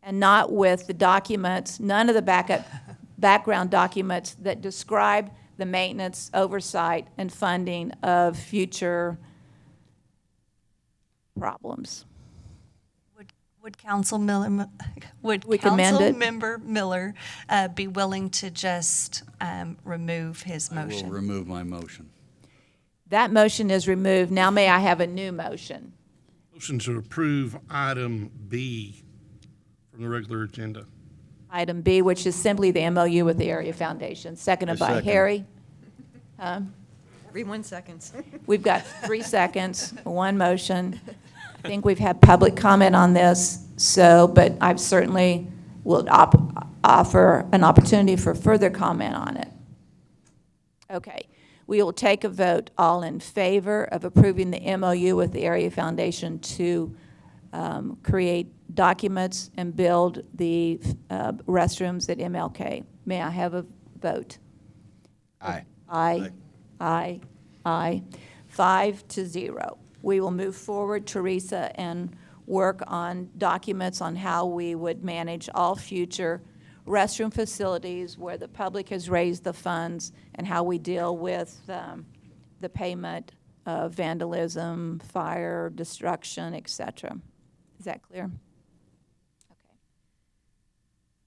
and not with the documents, none of the background documents that describe the maintenance, oversight, and funding of future problems. Would Council Miller, We can amend it. Councilmember Miller be willing to just remove his I will motion? remove my motion. That motion is removed. Now may I have a new motion? Motion to approve item B from the regular agenda. Item B, which is simply the MOU with the area foundation, seconded by second. Harry. Everyone seconds. We've got 3 seconds, one motion. I think we've had public comment on this, but I certainly will offer an opportunity for further comment on it. Okay, we will take a vote. All in favor of approving the MOU with the area foundation to create documents and build the restrooms at MLK. May I have a vote? Aye. Aye. Aye. Aye. 5-0. We will move forward, Teresa, and work on documents on how we would manage all future restroom facilities where the public has raised the funds and how we deal with the payment vandalism, fire, destruction, etc. Is that clear? Okay.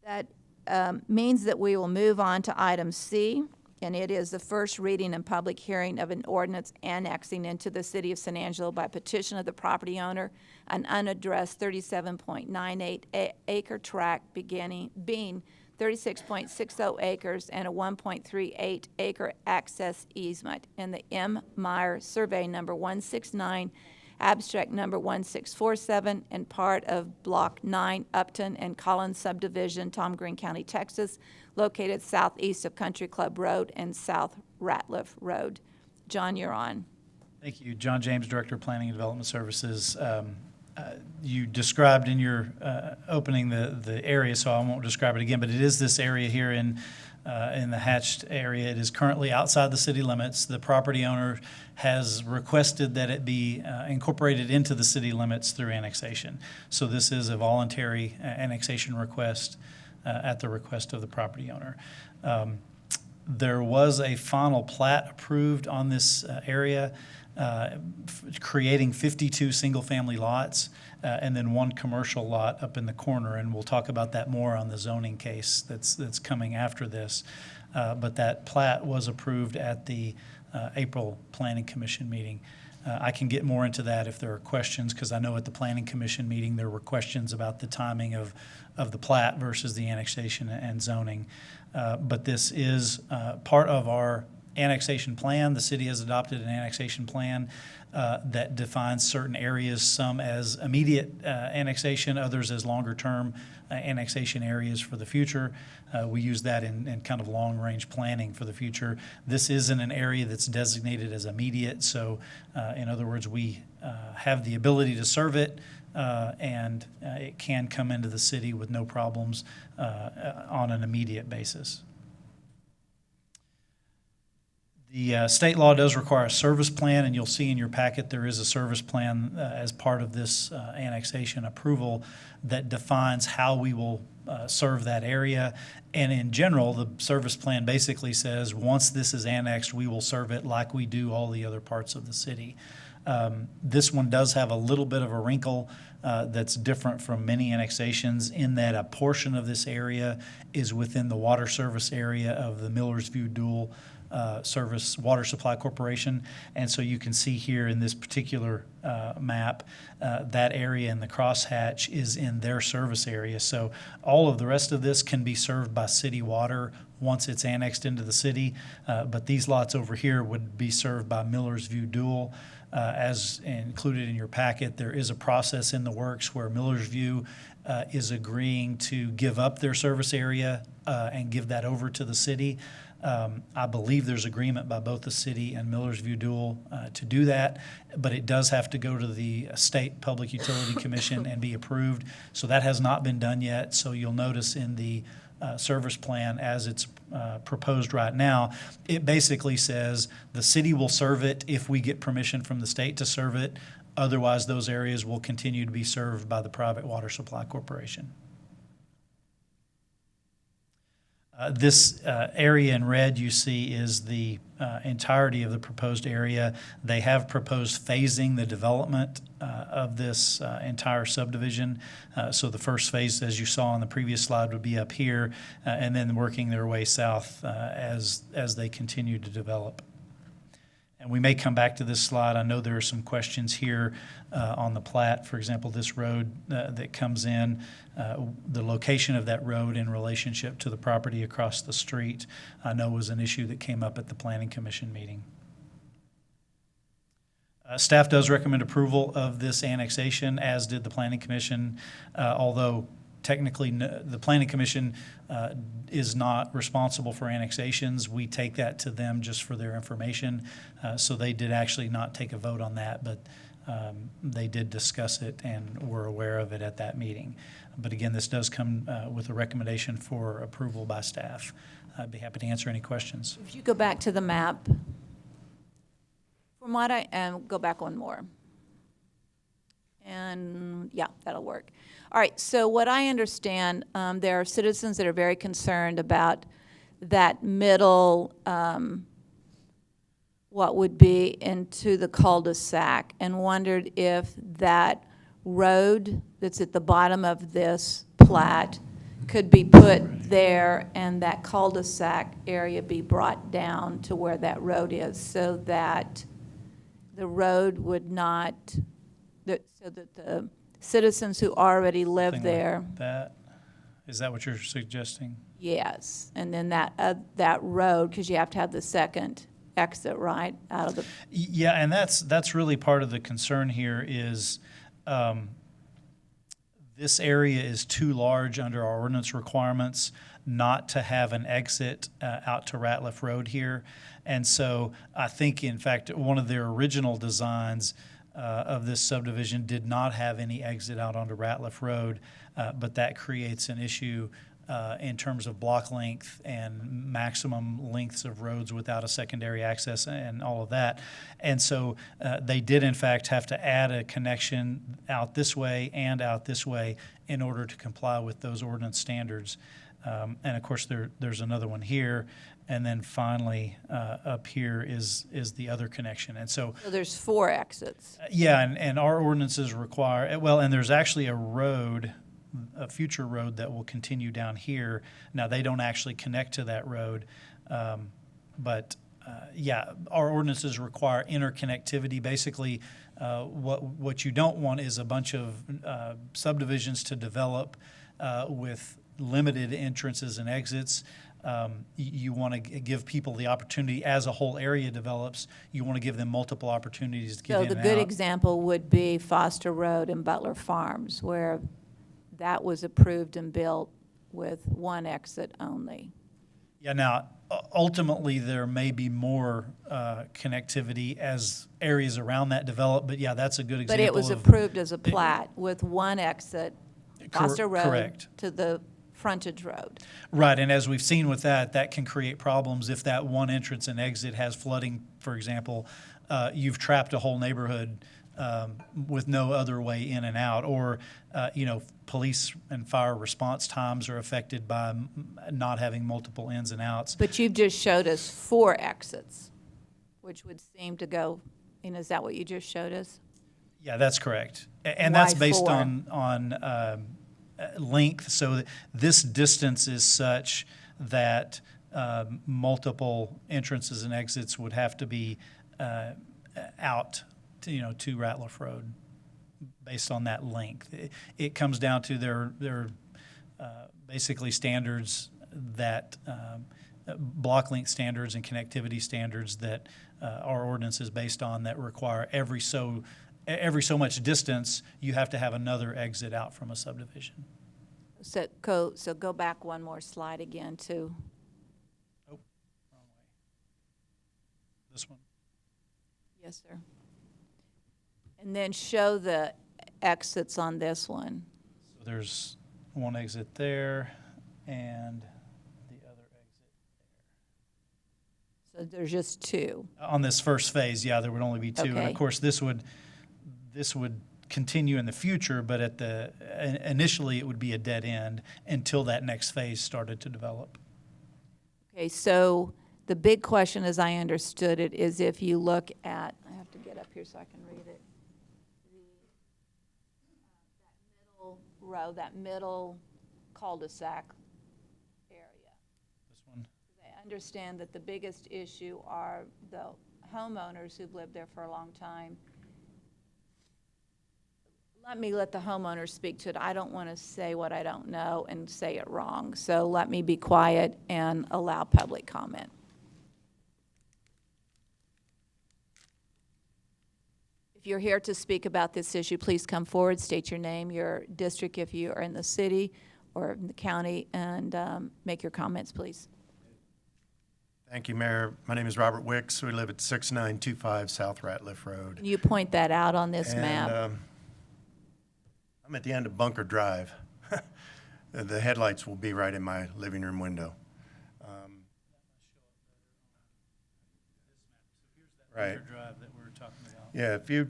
That means that we will move on to item C, and it is the first reading and public hearing of an ordinance annexing into the city of San Angelo by petition of the property owner an unaddressed 37.98 acre tract being 36.60 acres and a 1.38 acre access easement in the M. Meyer Survey Number 169, Abstract Number 1647, and part of Block 9 Upton and Collins Subdivision, Tom Green County, Texas, located southeast of Country Club Road and South Ratliff Road. John, you're on. Thank you. John James, Director of Planning and Development Services. You described in your opening the area, so I won't describe it again, but it is this area here in the hatched area. It is currently outside the city limits. The property owner has requested that it be incorporated into the city limits through annexation. So this is a voluntary annexation request at the request of the property owner. There was a final plat approved on this area, creating 52 single-family lots and then one commercial lot up in the corner, and we'll talk about that more on the zoning case that's coming after this. But that plat was approved at the April Planning Commission meeting. I can get more into that if there are questions, because I know at the Planning Commission meeting there were questions about the timing of the plat versus the annexation and zoning. But this is part of our annexation plan. The city has adopted an annexation plan that defines certain areas, some as immediate annexation, others as longer-term annexation areas for the future. We use that in kind of long-range planning for the future. This isn't an area that's designated as immediate, so in other words, we have the ability to serve it, and it can come into the city with no problems on an immediate basis. The state law does require a service plan, and you'll see in your packet there is a service plan as part of this annexation approval that defines how we will serve that area. And in general, the service plan basically says once this is annexed, we will serve it like we do all the other parts of the city. This one does have a little bit of a wrinkle that's different from many annexations in that a portion of this area is within the water service area of the Millersview Dual Service Water Supply Corporation. And so you can see here in this particular map, that area in the crosshatch is in their service area. So all of the rest of this can be served by city water once it's annexed into the city, but these lots over here would be served by Millersview Dual. As included in your packet, there is a process in the works where Millersview is agreeing to give up their service area and give that over to the city. I believe there's agreement by both the city and Millersview Dual to do that, but it does have to go to the State Public Utility Commission and be approved. So that has not been done yet. So you'll notice in the service plan as it's proposed right now, it basically says the city will serve it if we get permission from the state to serve it. Otherwise, those areas will continue to be served by the private water supply corporation. This area in red you see is the entirety of the proposed area. They have proposed phasing the development of this entire subdivision. So the first phase, as you saw on the previous slide, would be up here, and then working their way south as they continue to develop. And we may come back to this slide. I know there are some questions here on the plat. For example, this road that comes in, the location of that road in relationship to the property across the street, I know was an issue that came up at the Planning Commission meeting. Staff does recommend approval of this annexation, as did the Planning Commission, although technically the Planning Commission is not responsible for annexations. We take that to them just for their information. So they did actually not take a vote on that, but they did discuss it and were aware of it at that meeting. But again, this does come with a recommendation for approval by staff. I'd be happy to answer any questions. If you go back to the map, from what go back one more. And yeah, that'll work. All right, so what I understand, there are citizens that are very concerned about that middle what would be into the cul-de-sac and wondered if that road that's at the bottom of this plat could be put there and that cul-de-sac area be brought down to where that road is so that the road would not, so that the citizens who already live Something there. like that. Is that what you're suggesting? Yes, and then that road, because you have to have the second exit, right, out of the. Yeah, and that's really part of the concern here is this area is too large under our ordinance requirements not to have an exit out to Ratliff Road here. And so I think, in fact, one of their original designs of this subdivision did not have any exit out onto Ratliff Road, but that creates an issue in terms of block length and maximum lengths of roads without a secondary access and all of that. And so they did, in fact, have to add a connection out this way and out this way in order to comply with those ordinance standards. And of course, there's another one here. And then finally, up here is the other connection. And so there's 4 exits. Yeah, and our ordinances require, well, and there's actually a road, a future road that will continue down here. Now, they don't actually connect to that road, but yeah, our ordinances require interconnectivity. Basically, what you don't want is a bunch of subdivisions to develop with limited entrances and exits. You want to give people the opportunity as a whole area develops. You want to give them multiple opportunities to get in and out. So the good example would be Foster Road and Butler Farms, where that was approved and built with 1 exit only. Yeah, now, ultimately, there may be more connectivity as areas around that develop, but yeah, that's a good example. But it was approved as a plat with 1 exit, Foster Road correct. to the frontage road. Right, and as we've seen with that can create problems if that one entrance and exit has flooding, for example. You've trapped a whole neighborhood with no other way in and out, or police and fire response times are affected by not having multiple ins and outs. But you've just showed us 4 exits, which would seem to go, is that what you just showed us? Yeah, that's correct. And Why that's based 4? on length. So this distance is such that multiple entrances and exits would have to be out to Ratliff Road based on that length. It comes down to their basically standards that block length standards and connectivity standards that our ordinance is based on that require every so much distance you have to have another exit out from a subdivision. So go back one more slide again to. Oh, wrong way. This one. Yes, sir. And then show the exits on this one. So there's 1 exit there and the other exit there. So there's just 2. On this first phase, yeah, there would only be 2. And Okay. of course, this would continue in the future, but initially it would be a dead end until that next phase started to develop. Okay, so the big question, as I understood it, is if you look at, I have to get up here so I can read it. That middle row, that middle cul-de-sac area. This one. I understand that the biggest issue are the homeowners who've lived there for a long time. Let the homeowners speak to it. I don't want to say what I don't know and say it wrong. So let me be quiet and allow public comment. If you're here to speak about this issue, please come forward, state your name, your district if you are in the city or in the county, and make your comments, please. Thank you, Mayor. My name is Robert Wicks. We live at 6925 South Ratliff Road. Can you point that out on this map? I'm at the end of Bunker Drive. The headlights will be right in my living room window. Right. Drive that we're talking about. Yeah, if you,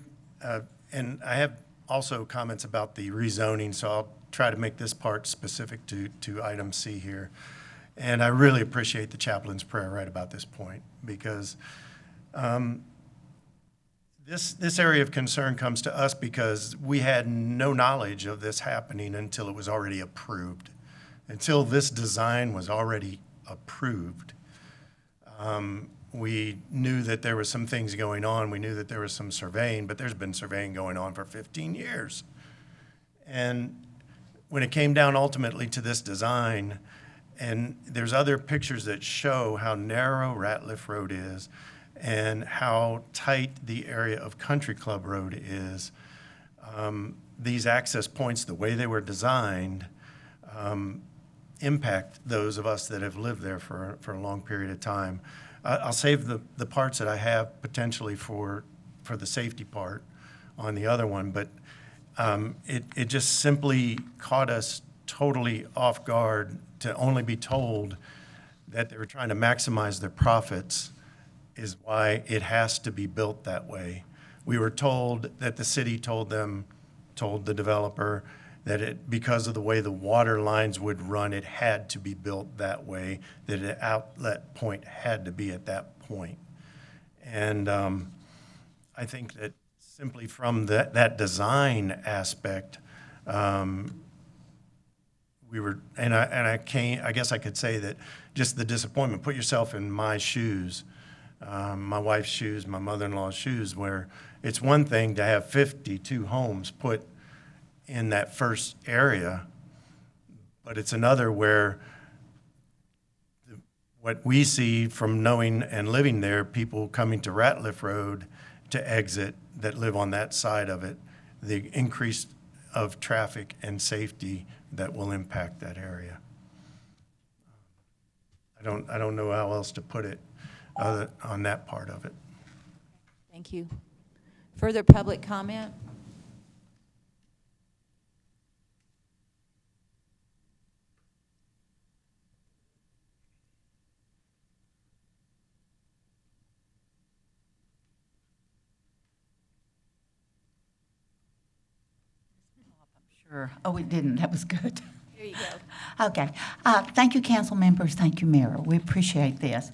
and I have also comments about the rezoning, so I'll try to make this part specific to item C here. And I really appreciate the chaplain's prayer right about this point, because This area of concern comes to us because we had no knowledge of this happening until it was already approved, until this design was already approved. We knew that there was some things going on. We knew that there was some surveying, but there's been surveying going on for 15 years. And when it came down ultimately to this design, and there's other pictures that show how narrow Ratliff Road is and how tight the area of Country Club Road is, these access points, the way they were designed, impact those of us that have lived there for a long period of time. I'll save the parts that I have potentially for the safety part on the other one, but it just simply caught us totally off guard to only be told that they were trying to maximize their profits is why it has to be built that way. We were told that the city told the developer that because of the way the water lines would run, it had to be built that way, that an outlet point had to be at that point. And I think that simply from that design aspect, we were, and I guess I could say that just the disappointment, put yourself in my shoes, my wife's shoes, my mother-in-law's shoes, where it's one thing to have 52 homes put in that first area, but it's another where what we see from knowing and living there, people coming to Ratliff Road to exit that live on that side of it, the increase of traffic and safety that will impact that area. I don't know how else to put it other on that part of it. Thank you. Further public comment? Oh, it didn't. That was good. Here you go. Okay. Thank you, council members. Thank you, Mayor. We appreciate this.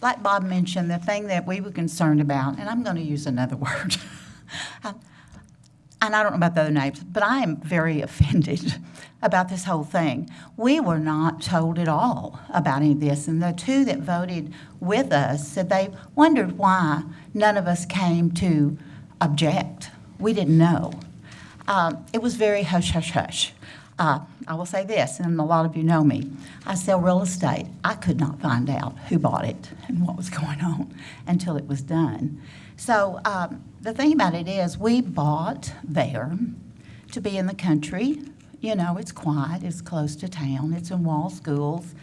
Like Bob mentioned, the thing that we were concerned about, and I'm going to use another word, and I don't know about the other names, but I am very offended about this whole thing. We were not told at all about any of this, and the two that voted with us said they wondered why none of us came to object. We didn't know. It was very hush, hush, hush. I will say this, and a lot of you know me. I sell real estate. I could not find out who bought it and what was going on until it was done. So the thing about it is we bought there to be in the country. You know, it's quiet, it's close to town, it's in wall schools.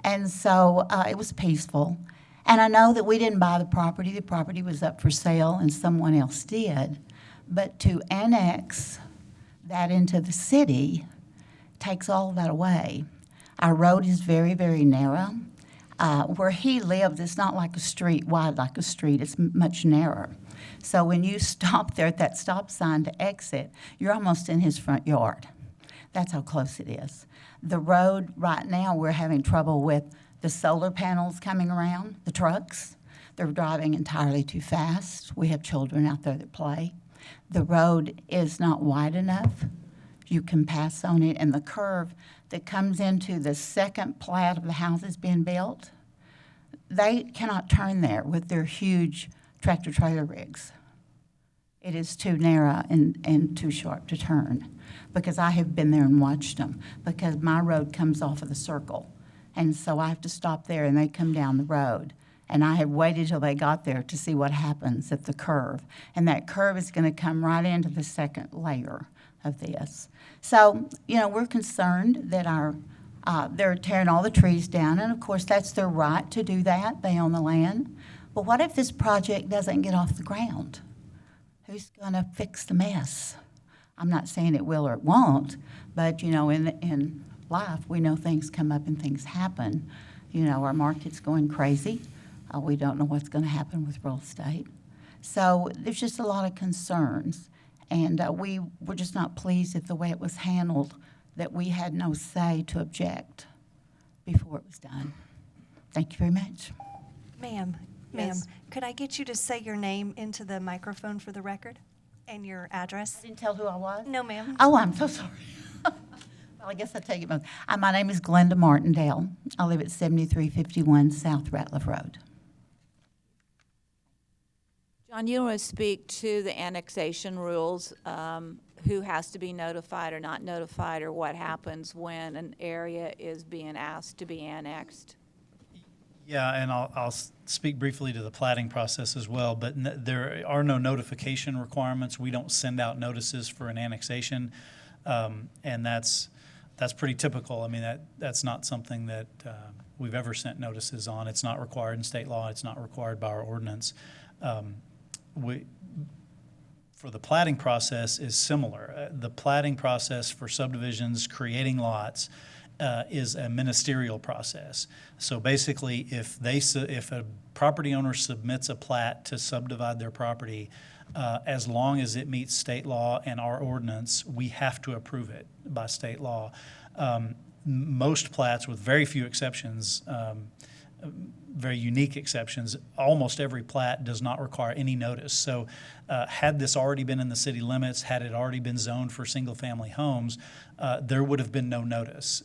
And so it was peaceful. And I know that we didn't buy the property was up for sale and someone else did. But to annex that into the city takes all of that away. Our road is very, very narrow. Where he lives, it's not like a street, wide like a street, it's much narrower. So when you stop there at that stop sign to exit, you're almost in his front yard. That's how close it is. The road right now, we're having trouble with the solar panels coming around, the trucks. They're driving entirely too fast. We have children out there that play. The road is not wide enough. You can pass on it, and the curve that comes into the second plat of the houses being built, they cannot turn there with their huge tractor-trailer rigs. It is too narrow and too sharp to turn, because I have been there and watched them, because my road comes off of the circle, and so I have to stop there, and they come down the road. And I have waited till they got there to see what happens at the curve. And that curve is going to come right into the second layer of this. So, you know, we're concerned that they're tearing all the trees down. And, of course, that's their right to do that. They own the land. But what if this project doesn't get off the ground? Who's going to fix the mess? I'm not saying it will or it won't. But, you know, in life, we know things come up and things happen. You know, our market's going crazy. We don't know what's going to happen with real estate. So there's just a lot of concerns. And we were just not pleased at the way it was handled, that we had no say to object before it was done. Thank you very much. Ma'am, Ma'am, Yes. could I get you to say your name into the microphone for the record and your address? I didn't tell who I was? No, ma'am. Oh, I'm so sorry. Well, I guess I take it both. My name is Glenda Martindale. I live at 7351 South Ratliff Road. John, you want to speak to the annexation rules, who has to be notified or not notified, or what happens when an area is being asked to be annexed? Yeah, and I'll speak briefly to the plating process as well, but there are no notification requirements. We don't send out notices for an annexation, and that's pretty typical. I mean, that's not something that we've ever sent notices on. It's not required in state law. It's not required by our ordinance. For the plating process is similar. The plating process for subdivisions creating lots is a ministerial process. So basically, if a property owner submits a plat to subdivide their property, as long as it meets state law and our ordinance, we have to approve it by state law. Most plats, with very few exceptions, very unique exceptions, almost every plat does not require any notice. So had this already been in the city limits, had it already been zoned for single-family homes, there would have been no notice.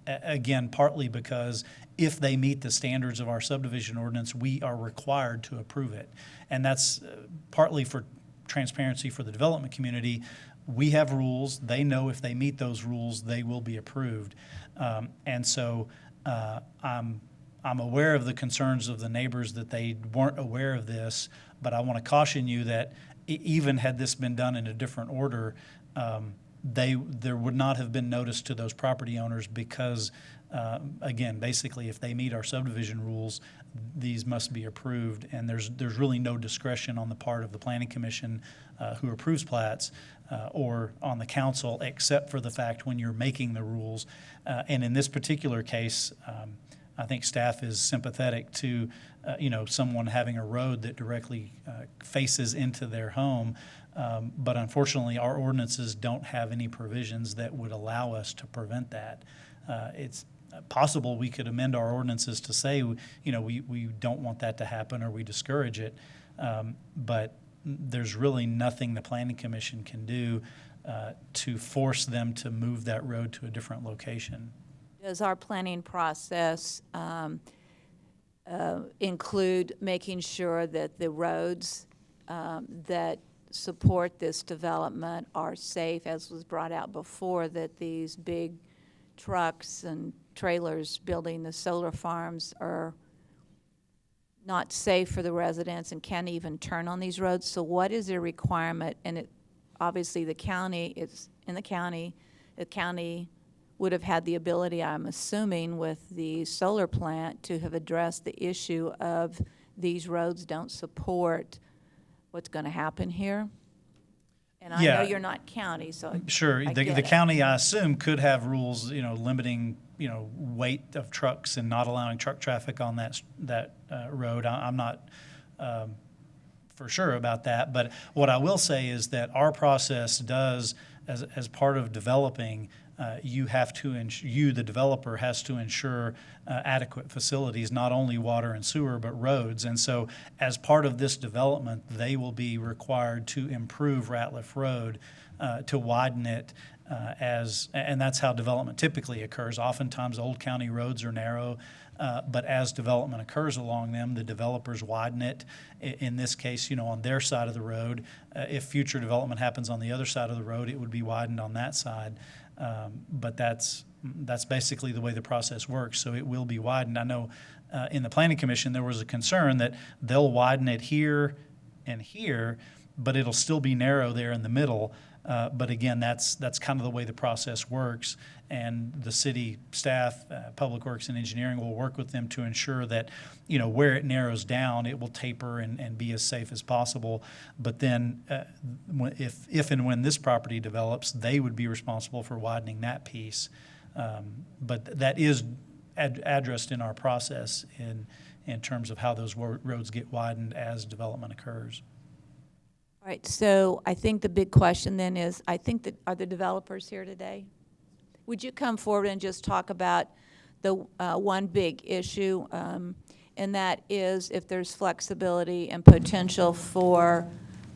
Again, partly because if they meet the standards of our subdivision ordinance, we are required to approve it. And that's partly for transparency for the development community. We have rules. They know if they meet those rules, they will be approved. And so I'm aware of the concerns of the neighbors that they weren't aware of this, but I want to caution you that even had this been done in a different order, there would not have been notice to those property owners because, again, basically, if they meet our subdivision rules, these must be approved, and there's really no discretion on the part of the Planning Commission who approves plats or on the council, except for the fact when you're making the rules. And in this particular case, I think staff is sympathetic to, someone having a road that directly faces into their home. But unfortunately, our ordinances don't have any provisions that would allow us to prevent that. It's possible we could amend our ordinances to say, we don't want that to happen or we discourage it. But there's really nothing the Planning Commission can do to force them to move that road to a different location. Does our planning process include making sure that the roads that support this development are safe, as was brought out before, that these big trucks and trailers building the solar farms are not safe for the residents and can't even turn on these roads? So what is the requirement? And obviously the county, it's in the county would have had the ability, I'm assuming, with the solar plant to have addressed the issue of these roads don't support what's going to happen here. And I know you're not county, so sure. I The get it. county, I assume, could have rules, limiting, weight of trucks and not allowing truck traffic on that road. I'm not for sure about that. But what I will say is that our process does, as part of developing, the developer has to ensure adequate facilities, not only water and sewer, but roads. And so as part of this development, they will be required to improve Ratliff Road, to widen it, and that's how development typically occurs. Oftentimes, old county roads are narrow, but as development occurs along them, the developers widen it. In this case, on their side of the road. If future development happens on the other side of the road, it would be widened on that side. But that's basically the way the process works. So it will be widened. I know in the Planning Commission there was a concern that they'll widen it here and here, but it'll still be narrow there in the middle. But again, that's kind of the way the process works. And the city staff, Public Works and Engineering will work with them to ensure that, where it narrows down, it will taper and be as safe as possible. But then if and when this property develops, they would be responsible for widening that piece. But that is addressed in our process in terms of how those roads get widened as development occurs. All right, so I think the big question then is, are the developers here today? Would you come forward and just talk about the one big issue? and that is if there's flexibility and potential for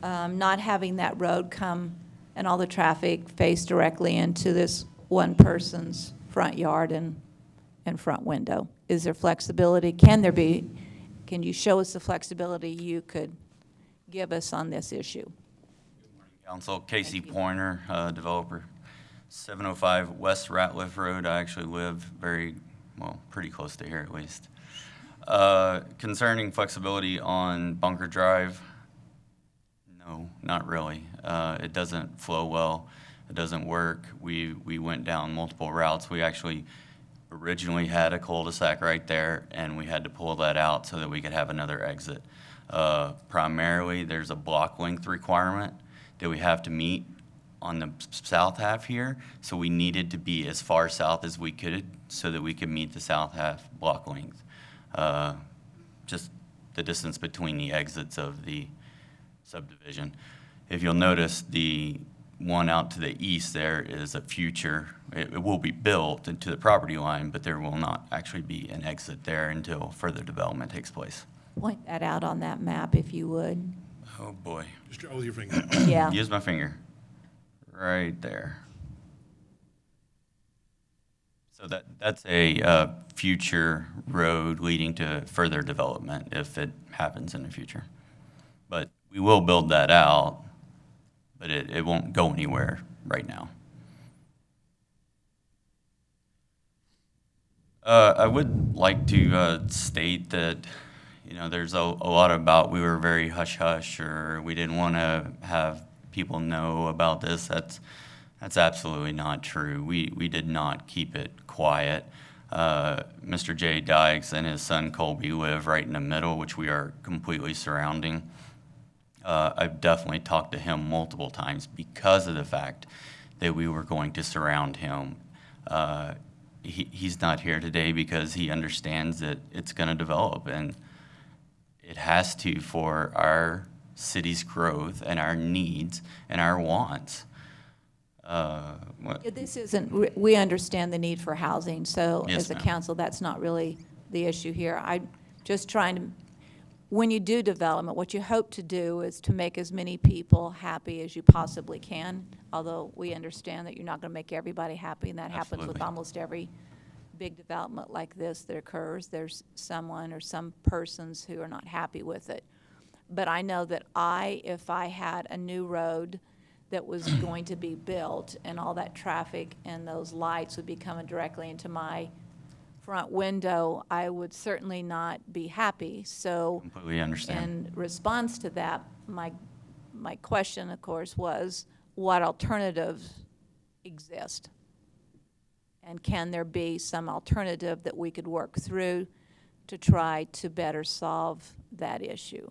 not having that road come and all the traffic face directly into this one person's front yard and front window. Is there flexibility? Can you show us the flexibility you could give us on this issue? Council, Casey Pointer, developer, 705 West Ratliff Road. I actually live pretty close to here at least. Concerning flexibility on Bunker Drive, no, not really. It doesn't flow well. It doesn't work. We went down multiple routes. We actually originally had a cul-de-sac right there, and we had to pull that out so that we could have another exit. Primarily, there's a block length requirement that we have to meet on the south half here, so we needed to be as far south as we could so that we could meet the south half block length. Just the distance between the exits of the subdivision. If you'll notice, the one out to the east there is a future, it will be built into the property line, but there will not actually be an exit there until further development takes place. Point that out on that map if you would. Oh, boy. Just draw with your finger. Yeah. Use my finger. Right there. So that's a future road leading to further development if it happens in the future. But we will build that out, but it won't go anywhere right now. I would like to state that, there's a lot about we were very hush-hush or we didn't want to have people know about this. That's absolutely not true. We did not keep it quiet. Mr. Jay Dykes and his son Colby live right in the middle, which we are completely surrounding. I've definitely talked to him multiple times because of the fact that we were going to surround him. He's not here today because he understands that it's going to develop, and it has to for our city's growth and our needs and our wants. This isn't, we understand the need for housing, so Yes, as a ma'am. council, that's not really the issue here. I'm just trying to, when you do development, what you hope to do is to make as many people happy as you possibly can, although we understand that you're not going to make everybody happy, and that happens with Absolutely. almost every big development like this that occurs. There's someone or some persons who are not happy with it. But I know that if I had a new road that was going to be built and all that traffic and those lights would be coming directly into my front window, I would certainly not be happy. So Completely understand. in response to that, my question, of course, was what alternatives exist? And can there be some alternative that we could work through to try to better solve that issue?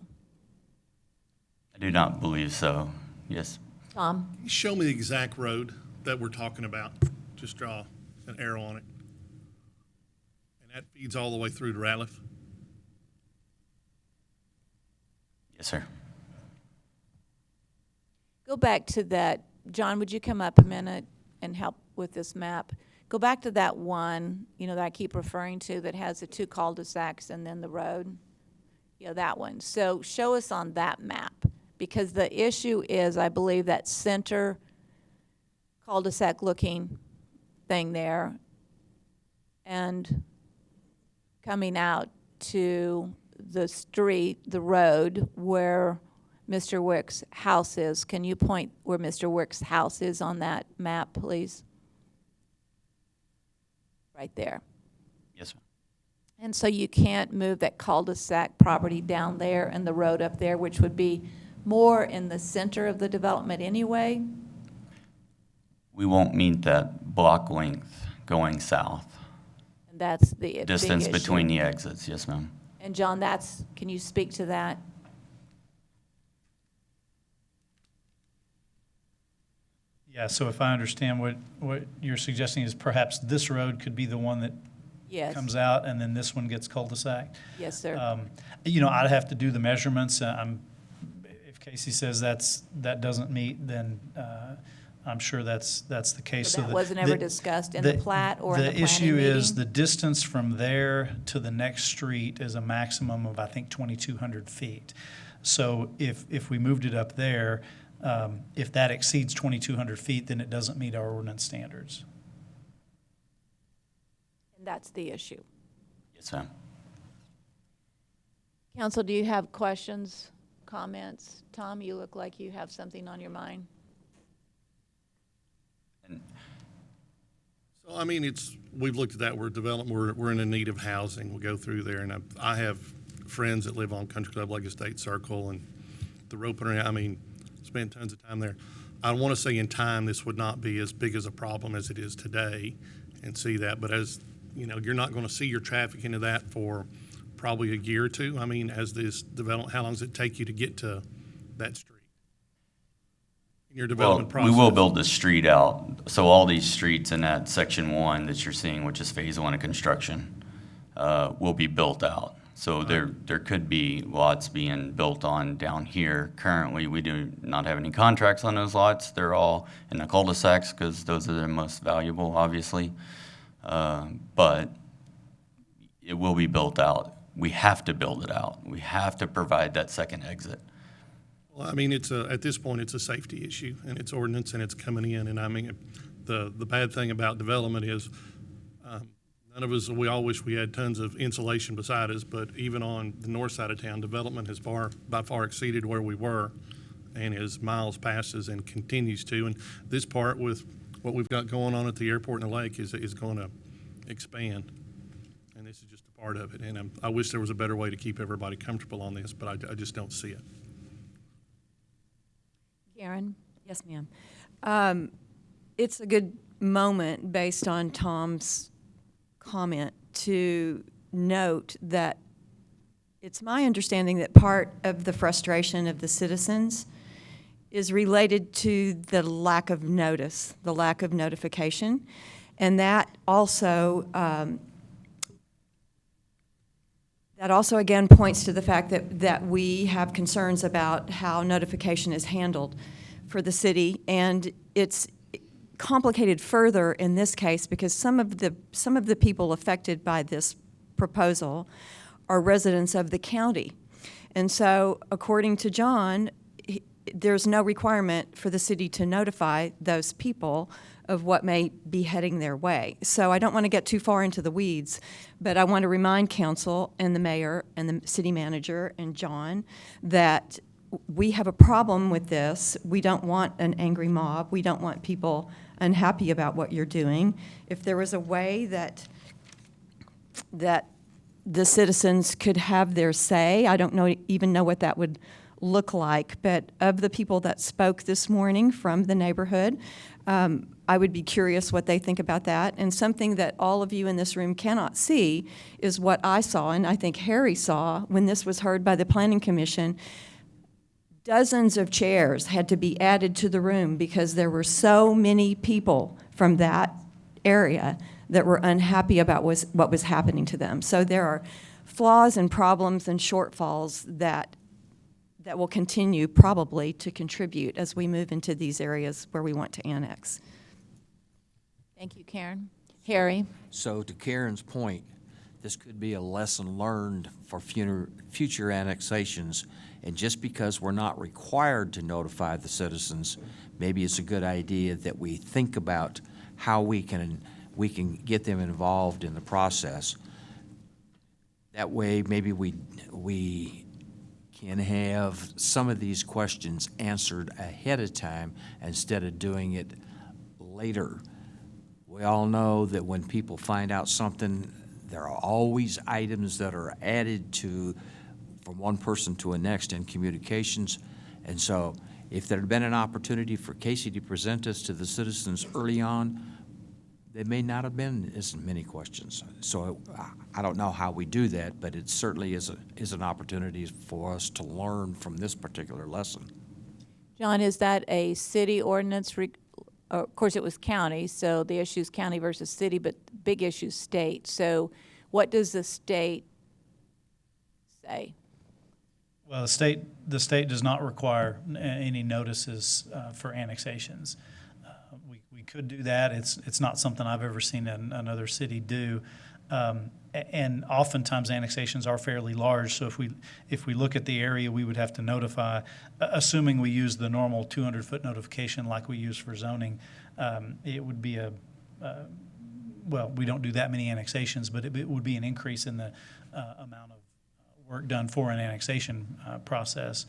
I do not believe so. Yes. Tom? Can you show me the exact road that we're talking about? Just draw an arrow on it. And that feeds all the way through to Ratliff? Yes, sir. Go back to that. John, would you come up a minute and help with this map? Go back to that one, that I keep referring to that has the two cul-de-sacs and then the road. That one. So show us on that map, because the issue is, I believe, that center cul-de-sac looking thing there and coming out to the street, the road where Mr. Wick's house is. Can you point where Mr. Wick's house is on that map, please? Right there. Yes, sir. And so you can't move that cul-de-sac property down there and the road up there, which would be more in the center of the development anyway? We won't meet that block length going south. And that's the Distance big between issue. the exits, yes, ma'am. And John, can you speak to that? Yeah, so if I understand what you're suggesting is perhaps this road could be the one that Yes. comes out and then this one gets cul-de-sac. Yes, sir. I'd have to do the measurements. If Casey says that doesn't meet, then I'm sure that's the case. So that wasn't ever discussed in the plat or in the planning The issue is meeting? the distance from there to the next street is a maximum of, I think, 2,200 feet. So if we moved it up there, if that exceeds 2,200 feet, then it doesn't meet our ordinance standards. And that's the issue. Yes, ma'am. Council, do you have questions, comments? Tom, you look like you have something on your mind. So, I mean, we've looked at that, we're in a need of housing, we go through there, and I have friends that live on Country Club Lake Estate Circle and the Roper, I mean, spend tons of time there. I want to say in time, this would not be as big as a problem as it is today, and see that, but as, you know, you're not going to see your traffic into that for probably a year or two. I mean, as this development, how long does it take you to get to that street? In your development process? We will build the street out. So all these streets in that section 1 that you're seeing, which is phase 1 of construction, will be built out. So there could be lots being built on down here. Currently, we do not have any contracts on those lots. They're all in the cul-de-sacs because those are the most valuable, obviously. But it will be built out. We have to build it out. We have to provide that second exit. Well, I mean, at this point, it's a safety issue, and it's ordinance, and it's coming in, and I mean, the bad thing about development is, none of us, we all wish we had tons of insulation beside us, but even on the north side of town, development has by far exceeded where we were, and is miles past us and continues to, and this part with what we've got going on at the airport and the lake is going to expand, and this is just a part of it, and I wish there was a better way to keep everybody comfortable on this, but I just don't see it. Karen? Yes, ma'am. It's a good moment, based on Tom's comment, to note that it's my understanding that part of the frustration of the citizens is related to the lack of notice, the lack of notification, and that also again points to the fact that we have concerns about how notification is handled for the city, and it's complicated further in this case because some of the people affected by this proposal are residents of the county. And so, according to John, there's no requirement for the city to notify those people of what may be heading their way. So I don't want to get too far into the weeds, but I want to remind council and the mayor and the city manager and John that we have a problem with this. We don't want an angry mob. We don't want people unhappy about what you're doing. If there was a way that the citizens could have their say, I don't even know what that would look like, but of the people that spoke this morning from the neighborhood, I would be curious what they think about that. And something that all of you in this room cannot see is what I saw, and I think Harry saw when this was heard by the Planning Commission. Dozens of chairs had to be added to the room because there were so many people from that area that were unhappy about what was happening to them. So there are flaws and problems and shortfalls that will continue probably to contribute as we move into these areas where we want to annex. Thank you, Karen. Harry? So to Karen's point, this could be a lesson learned for future annexations. And just because we're not required to notify the citizens, maybe it's a good idea that we think about how we can get them involved in the process. That way, maybe we can have some of these questions answered ahead of time instead of doing it later. We all know that when people find out something, there are always items that are added to from one person to the next in communications. And so if there had been an opportunity for Casey to present this to the citizens early on, there may not have been as many questions. So I don't know how we do that, but it certainly is an opportunity for us to learn from this particular lesson. John, is that a city ordinance? Of course, it was county, so the issue is county versus city, but big issue state. So what does the state say? Well, the state does not require any notices for annexations. could do that. It's not something I've ever seen another city do. And oftentimes annexations are fairly large, so if we look at the area, we would have to notify, assuming we use the normal 200-foot notification like we use for zoning. It would be well, we don't do that many annexations, but it would be an increase in the amount of work done for an annexation process.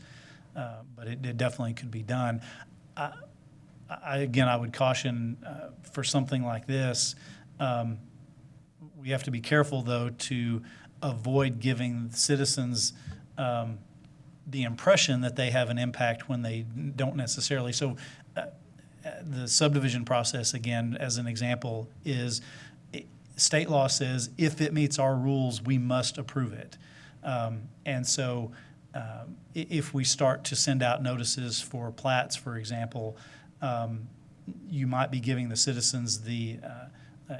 But it definitely could be done. Again, I would caution for something like this, we have to be careful, though, to avoid giving citizens the impression that they have an impact when they don't necessarily. So the subdivision process, again, as an example, is state law says if it meets our rules, we must approve it. And so if we start to send out notices for plats, for example, you might be giving the citizens the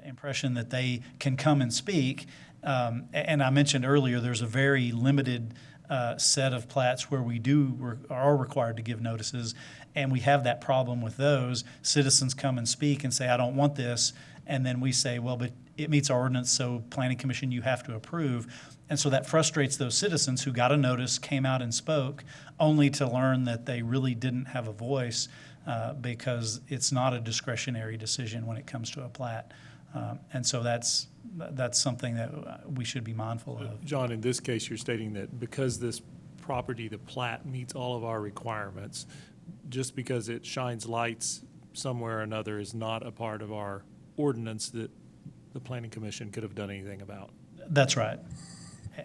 impression that they can come and speak. And I mentioned earlier, there's a very limited set of plats where we are required to give notices, and we have that problem with those. Citizens come and speak and say, I don't want this, and then we say, well, but it meets our ordinance, so Planning Commission, you have to approve. And so that frustrates those citizens who got a notice, came out and spoke, only to learn that they really didn't have a voice because it's not a discretionary decision when it comes to a plat. And so that's something that we should be mindful of. John, in this case, you're stating that because this property, the plat, meets all of our requirements, just because it shines lights somewhere or another is not a part of our ordinance that the Planning Commission could have done anything about. That's right.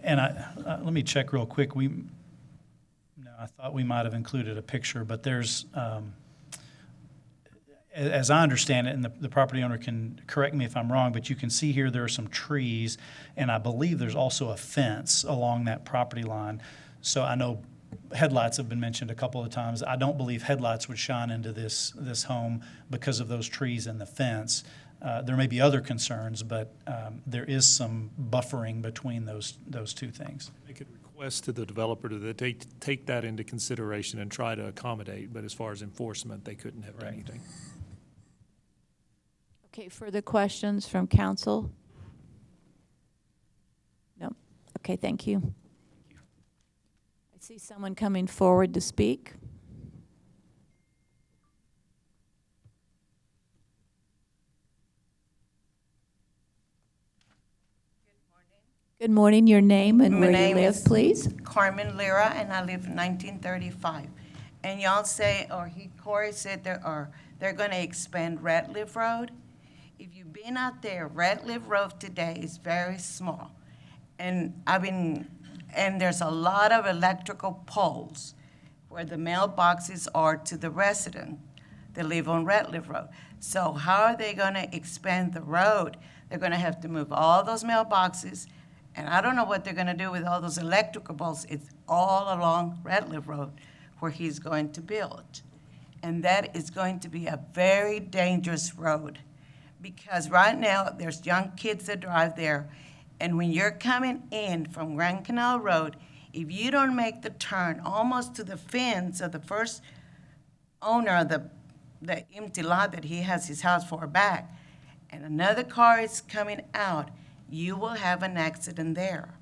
And let me check real quick. I thought we might have included a picture, but there's, as I understand it, and the property owner can correct me if I'm wrong, but you can see here there are some trees, and I believe there's also a fence along that property line. So I know headlights have been mentioned a couple of times. I don't believe headlights would shine into this home because of those trees and the fence. There may be other concerns, but there is some buffering between those two things. They could request to the developer to take that into consideration and try to accommodate, but as far as enforcement, they couldn't have done anything. Okay, further questions from council? No? Okay, thank you. I see someone coming forward to speak. Good morning. Your name and where you live, please. Carmen Lira, and I live in 1935. And y'all say, Corey said they're going to expand Ratliff Road. If you've been out there, Ratliff Road today is very small. And there's a lot of electrical poles where the mailboxes are to the resident that live on Ratliff Road. So how are they going to expand the road? They're going to have to move all those mailboxes, and I don't know what they're going to do with all those electrical poles. It's all along Ratliff Road where he's going to build. And that is going to be a very dangerous road because right now there's young kids that drive there, and when you're coming in from Grand Canal Road, if you don't make the turn almost to the fence of the first owner of the empty lot that he has his house for back, and another car is coming out, you will have an accident there.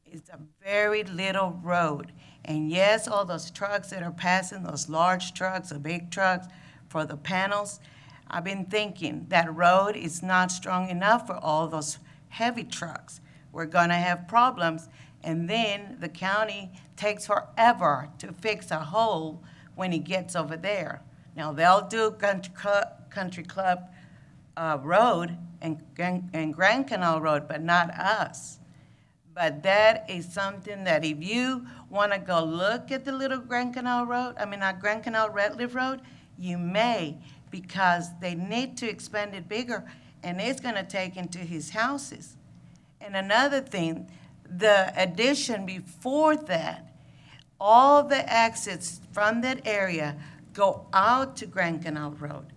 It's a very little road. And yes, all those trucks that are passing, those large trucks, the big trucks for the panels, I've been thinking that road is not strong enough for all those heavy trucks. We're gonna have problems, and then the county takes forever to fix a hole when it gets over there. Now, they'll do Country Club Road and Grand Canal Road, but not us. But that is something that if you want to go look at the little Grand Canal Road, Grand Canal Ratliff Road, you may, because they need to expand it bigger, and it's going to take into his houses. And another thing, the addition before that, all the exits from that area go out to Grand Canal Road,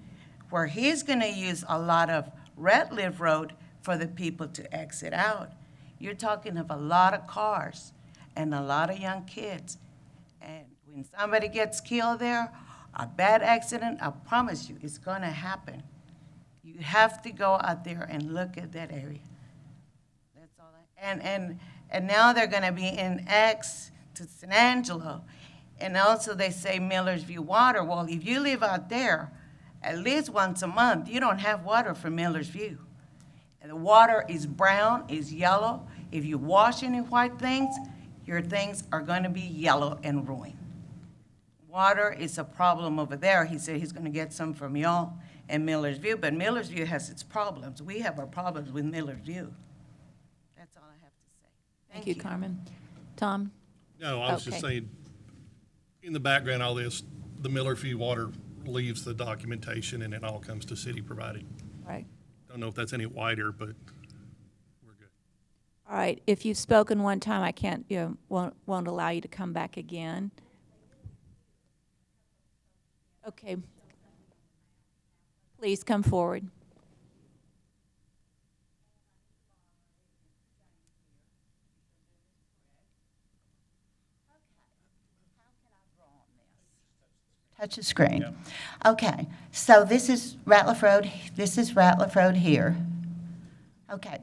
where he's going to use a lot of Ratliff Road for the people to exit out. You're talking of a lot of cars and a lot of young kids. And when somebody gets killed there, a bad accident, I promise you, it's gonna happen. You have to go out there and look at that area. That's all. And now they're gonna be in X to San Angelo. And also they say Millersview water. Well, if you live out there, at least once a month, you don't have water from Millersview. And the water is brown, is yellow. If you wash any white things, your things are gonna be yellow and ruined. Water is a problem over there. He said he's gonna get some from y'all in Millersview, but Millersview has its problems. We have our problems with Millersview. That's all I have to say. Thank you, Carmen. Tom? No, I was just Okay. saying, in the background, all this, the Millersview water leaves the documentation and it all comes to city provided. Right. Don't know if that's any wider, but All right, if you've spoken one time, I can't, won't allow you to come back again. Okay. Please come forward. Touch the screen. Okay, so this is Ratliff Road, this is Ratliff Road here. Okay,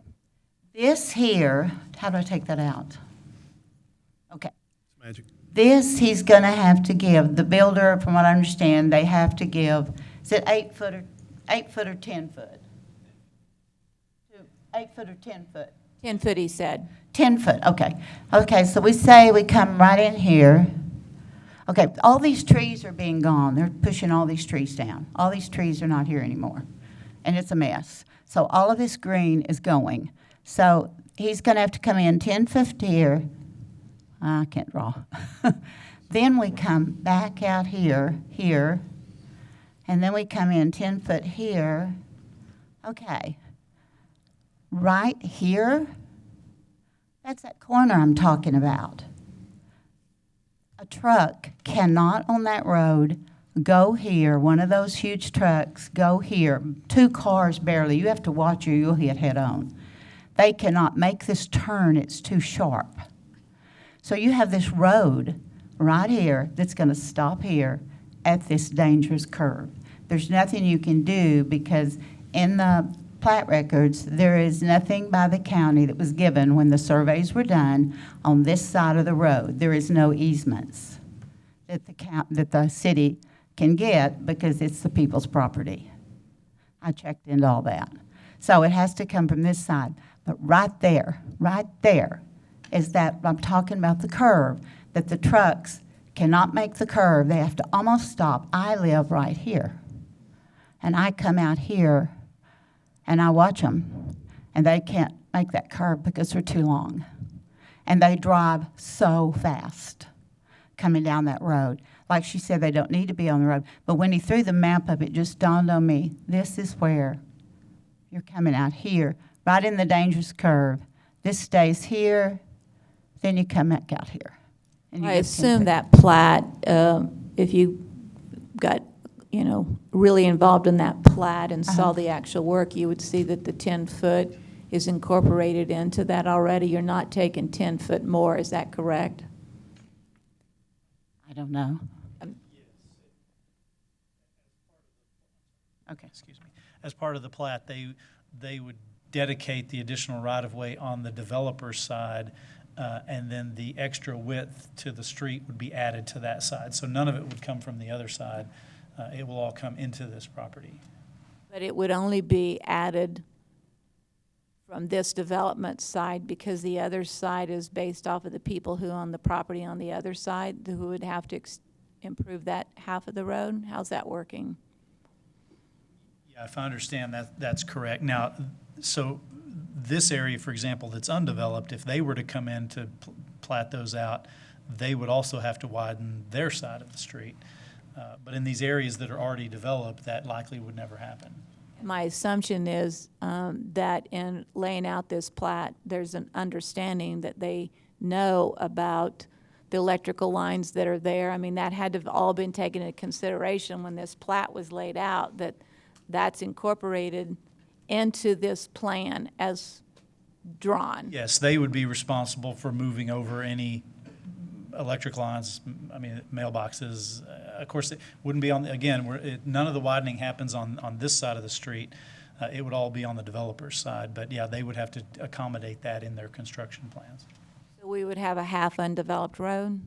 this here, how do I take that out? Okay. it's magic. This he's gonna have to give, the builder, from what I understand, they have to give, is it 8 foot or 10 foot? 8 foot or 10 foot? 10 foot, he said. 10 foot, okay. Okay, so we say we come right in here. Okay, all these trees are being gone. They're pushing all these trees down. All these trees are not here anymore, and it's a mess. So all of this green is going. So he's going to have to come in 10 foot here. I can't draw. Then we come back out here, and then we come in 10 foot here. Okay. Right here, that's that corner I'm talking about. A truck cannot on that road go here, one of those huge trucks, go here. 2 cars barely, you have to watch or you'll hit head on. They cannot make this turn, it's too sharp. So you have this road right here that's gonna stop here at this dangerous curve. There's nothing you can do because in the plat records, there is nothing by the county that was given when the surveys were done on this side of the road. There is no easements that the city can get because it's the people's property. I checked into all that. So it has to come from this side. But right there is that, I'm talking about the curve, that the trucks cannot make the curve. They have to almost stop. I live right here. And I come out here and I watch them, and they can't make that curve because they're too long. And they drive so fast coming down that road. Like she said, they don't need to be on the road. But when he threw the map up, it just dawned on me, this is where you're coming out here, right in the dangerous curve. This stays here, then you come back out here. And you I get assume 10 that plat, if you got, really involved in that plat and saw the actual work, you would see that the 10 foot is incorporated into that already. You're not taking 10 foot more, is that correct? I don't know. Okay. Excuse me. As part of the plat, they would dedicate the additional right-of-way on the developer's side, and then the extra width to the street would be added to that side. So none of it would come from the other side. It will all come into this property. But it would only be added from this development side because the other side is based off of the people who own the property on the other side who would have to improve that half of the road? How's that working? Yeah, if I understand that's correct. Now, so this area, for example, that's undeveloped, if they were to come in to plat those out, they would also have to widen their side of the street. But in these areas that are already developed, that likely would never happen. My assumption is that in laying out this plat, there's an understanding that they know about the electrical lines that are there. I mean, that had to have all been taken into consideration when this plat was laid out, that's incorporated into this plan as drawn. Yes, they would be responsible for moving over any electric lines, mailboxes. Of course, it wouldn't be on, again, none of the widening happens on this side of the street. It would all be on the developer's side, but yeah, they would have to accommodate that in their construction plans. So we would have a half undeveloped road?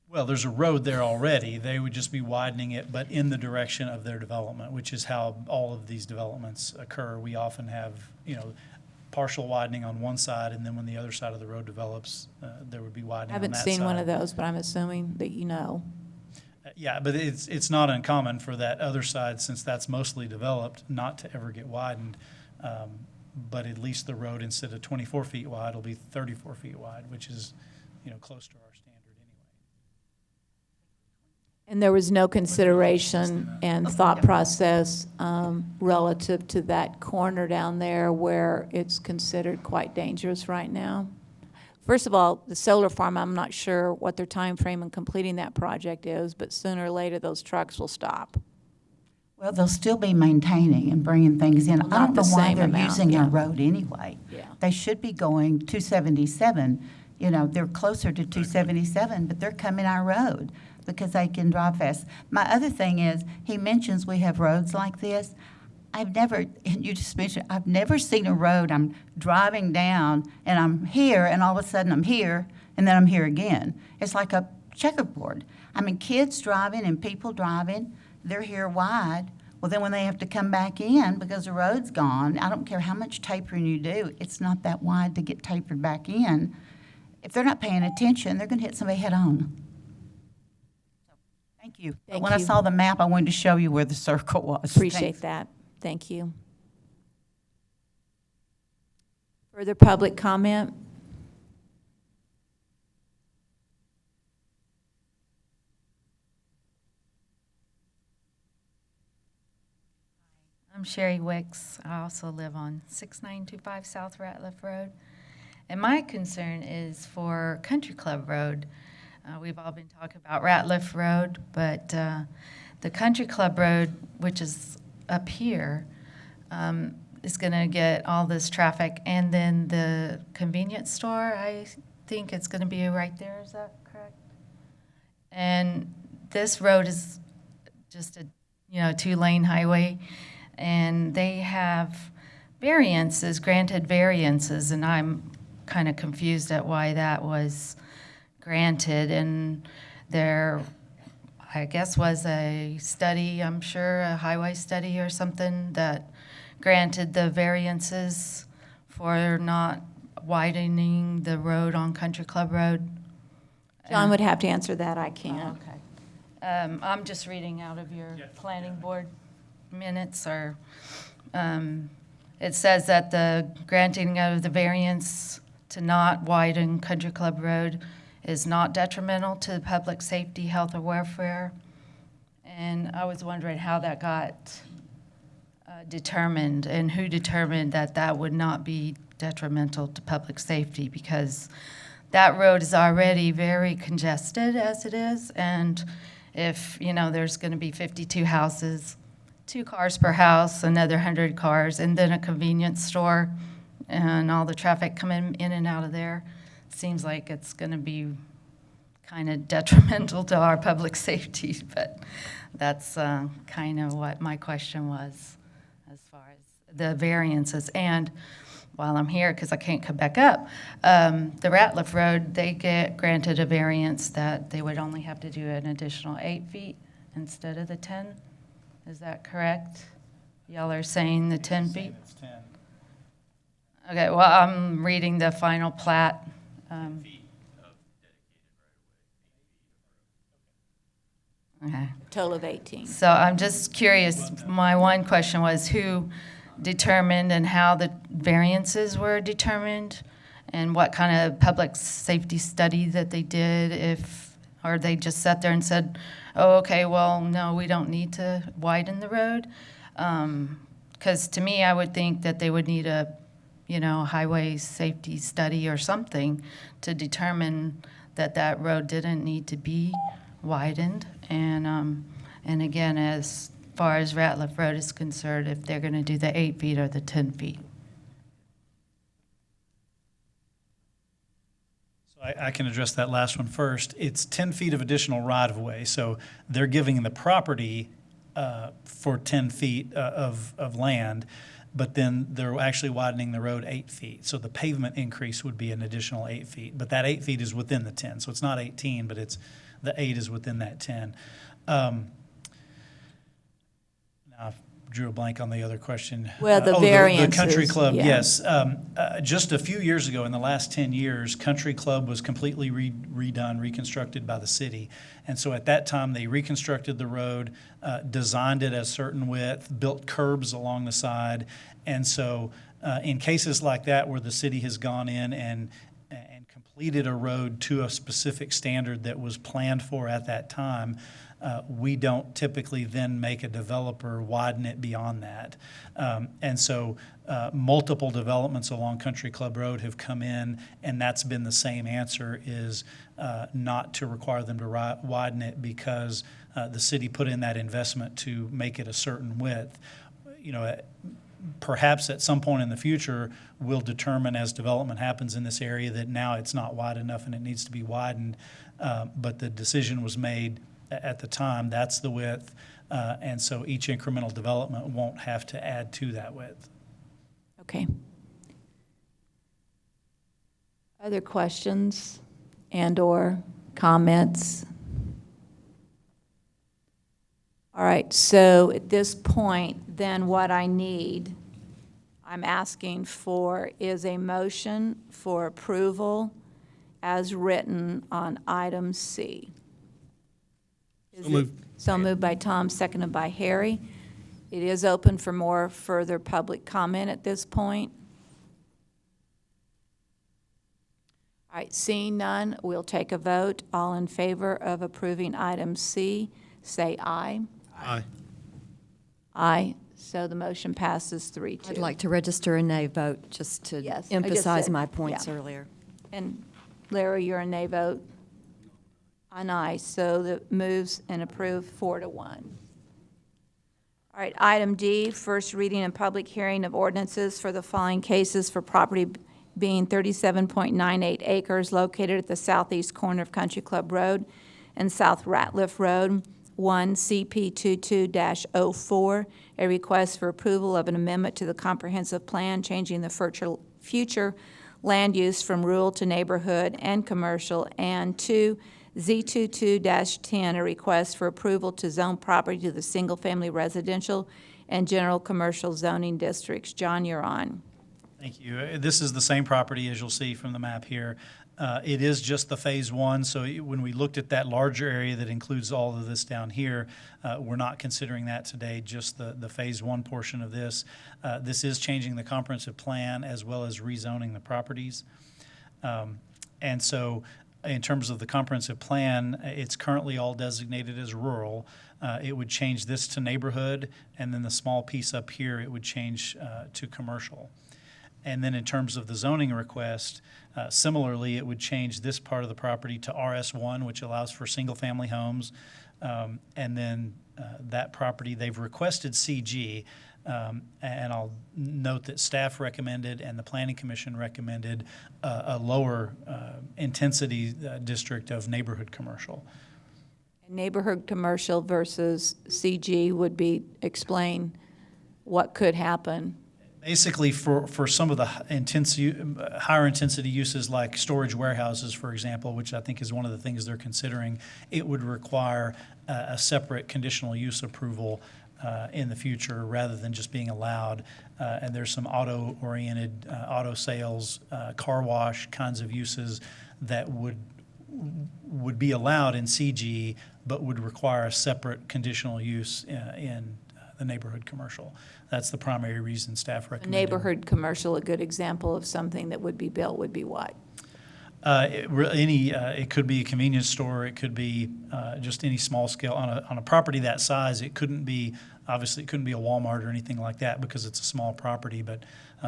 Well, there's a road there already. They would just be widening it, but in the direction of their development, which is how all of these developments occur. We often have, partial widening on one side, and then when the other side of the road develops, there would be widening on that side. I haven't seen one of those, but I'm assuming that you know. Yeah, but it's not uncommon for that other side, since that's mostly developed, not to ever get widened. But at least the road, instead of 24 feet wide, will be 34 feet wide, which is, close to our standard anyway. And there was no consideration and thought process relative to that corner down there where it's considered quite dangerous right now? First of all, the solar farm, I'm not sure what their time frame in completing that project is, but sooner or later, those trucks will stop. Well, they'll still be maintaining and bringing things in. Well, I don't not know the why same they're amount, using yeah. our road anyway. Yeah. They should be going 277. They're closer to 277, but they're coming our road because they can drive fast. My other thing is, he mentions we have roads like this. You just mentioned, I've never seen a road, I'm driving down and I'm here and all of a sudden I'm here and then I'm here again. It's like a checkerboard. Kids driving and people driving, they're here wide. Well, then when they have to come back in because the road's gone, I don't care how much tapering you do, it's not that wide to get tapered back in. If they're not paying attention, they're going to hit somebody head on. Thank you. Thank When I you. saw the map, I wanted to show you where the circle was. Appreciate Thanks. that. Thank you. Further public comment? I'm Sherry Wicks. I also live on 6925 South Ratliff Road. And my concern is for Country Club Road. We've all been talking about Ratliff Road, but the Country Club Road, which is up here, is going to get all this traffic. And then the convenience store, I think it's going to be right there. Is that correct? And this road is just a 2-lane highway. And they have variances, granted variances, and I'm kind of confused at why that was granted. And there, I guess, was a study, I'm sure, a highway study or something that granted the variances for not widening the road on Country Club Road. John would have to answer that. I can't. Okay. I'm just reading out of your planning board minutes, or it says that the granting of the variance to not widen Country Club Road is not detrimental to public safety, health, or welfare. And I was wondering how that got determined, and who determined that that would not be detrimental to public safety, because that road is already very congested as it is. And if, there's going to be 52 houses, 2 cars per house, another 100 cars, and then a convenience store, and all the traffic coming in and out of there, seems like it's going to be kind of detrimental to our public safety. But that's kind of what my question was as far as the variances. And while I'm here, because I can't come back up, the Ratliff Road, they get granted a variance that they would only have to do an additional 8 feet instead of the 10. Is that correct? Y'all are saying the 10 feet? It's 10. Okay, well, I'm reading the final plat. Okay. Total of 18. So I'm just curious, my one question was who determined and how the variances were determined, and what kind of public safety study that they did, or they just sat there and said, oh, okay, well, no, we don't need to widen the road. Because to me, I would think that they would need a, highway safety study or something to determine that that road didn't need to be widened. And again, as far as Ratliff Road is concerned, if they're going to do the 8 feet or the 10 feet. I can address that last one first. It's 10 feet of additional right-of-way, so they're giving the property for 10 feet of land, but then they're actually widening the road 8 feet. So the pavement increase would be an additional 8 feet, but that 8 feet is within the 10. So it's not 18, but the 8 is within that 10. Now I drew a blank on the other question. Well, the The country variances, club, yeah. yes. Just a few years ago, in the last 10 years, country club was completely redone, reconstructed by the city. And so at that time, they reconstructed the road, designed it a certain width, built curbs along the side. And so in cases like that where the city has gone in and completed a road to a specific standard that was planned for at that time, we don't typically then make a developer widen it beyond that. And so multiple developments along Country Club Road have come in, and that's been the same answer, is not to require them to widen it because the city put in that investment to make it a certain width. You know, perhaps at some point in the future, we'll determine as development happens in this area that now it's not wide enough and it needs to be widened. But the decision was made at the time, that's the width, and so each incremental development won't have to add to that width. Okay. Other questions and/or comments? All right, so at this point, then what I'm asking for is a motion for approval as written on item C. So moved by Tom, seconded by Harry. It is open for more further public comment at this point. All right, seeing none, we'll take a vote. All in favor of approving item C, say aye. Aye. Aye. So the motion passes 3-2. I'd like to register a nay vote just to Yes, I just emphasize said, my points yeah. earlier. And Larry, you're a nay vote? An aye, so that moves and approved 4-1. All right, item D, first reading and public hearing of ordinances for the following cases for property being 37.98 acres located at the southeast corner of Country Club Road and South Ratliff Road. 1 CP 22-04, a request for approval of an amendment to the comprehensive plan changing the future land use from rural to neighborhood and commercial, and 2 Z22-10, a request for approval to zone property to the single-family residential and general commercial zoning districts. John, you're on. Thank you. This is the same property as you'll see from the map here. It is just the phase one, so when we looked at that larger area that includes all of this down here, we're not considering that today, just the phase one portion of this. This is changing the comprehensive plan as well as rezoning the properties. And so in terms of the comprehensive plan, it's currently all designated as rural. It would change this to neighborhood, and then the small piece up here, it would change to commercial. And then in terms of the zoning request, similarly, it would change this part of the property to RS1, which allows for single-family homes. And then that property, they've requested CG, and I'll note that staff recommended and the Planning Commission recommended a lower intensity district of neighborhood commercial. Neighborhood commercial versus CG would be, explain what could happen. Basically, for some of the higher intensity uses like storage warehouses, for example, which I think is one of the things they're considering, it would require a separate conditional use approval in the future rather than just being allowed. And there's some auto-oriented, auto sales, car wash kinds of uses that would be allowed in CG, but would require a separate conditional use in the neighborhood commercial. That's the primary reason staff recommended. Neighborhood commercial, a good example of something that would be built would be what? It could be a convenience store. It could be just any small scale on a property that size. It couldn't be, obviously, it couldn't be a Walmart or anything like that because it's a small property, but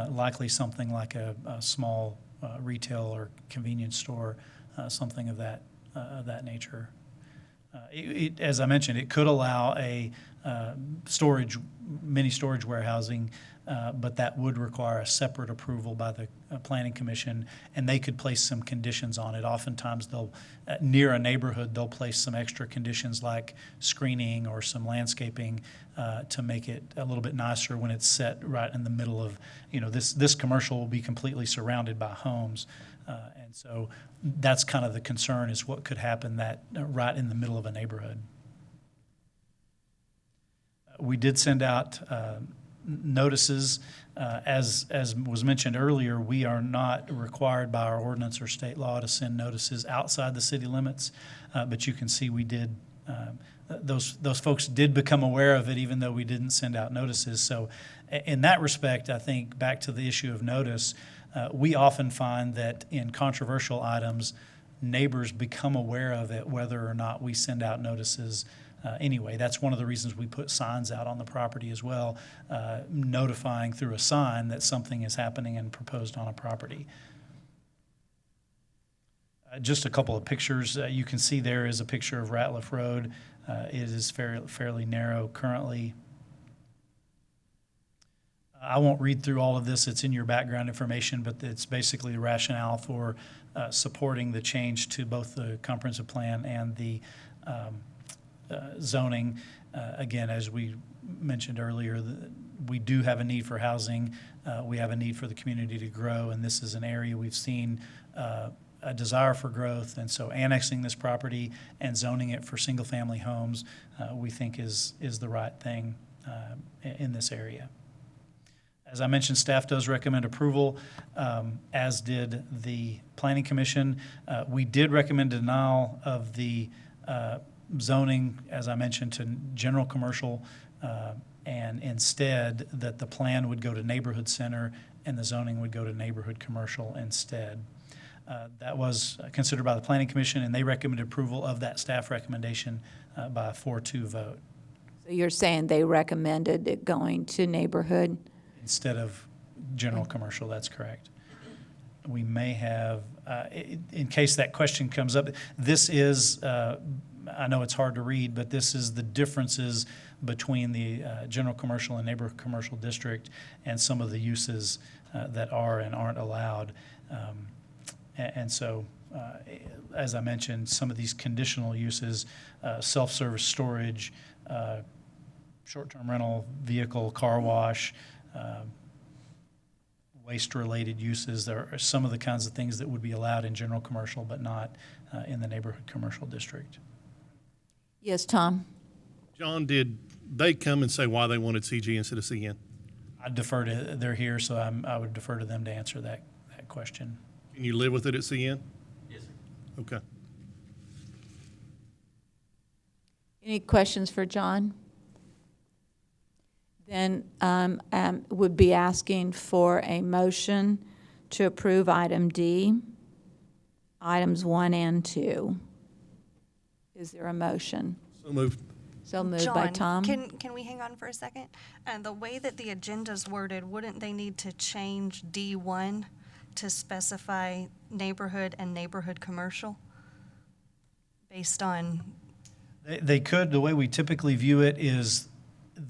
likely something like a small retail or convenience store, something of that nature. As I mentioned, it could allow a mini storage warehousing, but that would require a separate approval by the Planning Commission, and they could place some conditions on it. Oftentimes, near a neighborhood, they'll place some extra conditions like screening or some landscaping to make it a little bit nicer when it's set right in the middle of, this commercial will be completely surrounded by homes. And so that's kind of the concern, is what could happen right in the middle of a neighborhood. We did send out notices. As was mentioned earlier, we are not required by our ordinance or state law to send notices outside the city limits, but you can see we did. Those folks did become aware of it, even though we didn't send out notices. So in that respect, I think back to the issue of notice, we often find that in controversial items, neighbors become aware of it whether or not we send out notices. Anyway, that's one of the reasons we put signs out on the property as well, notifying through a sign that something is happening and proposed on a property. Just a couple of pictures. You can see there is a picture of Ratliff Road. It is fairly narrow currently. I won't read through all of this. It's in your background information, but it's basically the rationale for supporting the change to both the comprehensive plan and the zoning. Again, as we mentioned earlier, we do have a need for housing. We have a need for the community to grow, and this is an area we've seen a desire for growth. And so annexing this property and zoning it for single-family homes, we think is the right thing in this area. As I mentioned, staff does recommend approval, as did the Planning Commission. We did recommend denial of the zoning, as I mentioned, to general commercial, and instead that the plan would go to neighborhood center and the zoning would go to neighborhood commercial instead. That was considered by the Planning Commission, and they recommended approval of that staff recommendation by a 4-2 vote. So you're saying they recommended it going to neighborhood? Instead of general commercial, that's correct. We may have, in case that question comes up, this is, I know it's hard to read, but this is the differences between the general commercial and neighborhood commercial district and some of the uses that are and aren't allowed. And so, as I mentioned, some of these conditional uses, self-service storage, short-term rental vehicle, car wash, waste-related uses, there are some of the kinds of things that would be allowed in general commercial but not in the neighborhood commercial district. Yes, Tom? John, did they come and say why they wanted CG instead of CN? I defer to, they're here, so I would defer to them to answer that question. Can you live with it at CN? Yes, sir. Okay. Any questions for John? Then would be asking for a motion to approve item D, items 1 and 2. Is there a motion? So moved. So moved by Tom. Can we hang on for a second? The way that the agenda's worded, wouldn't they need to change D1 to specify neighborhood and neighborhood commercial based on? They could. The way we typically view it is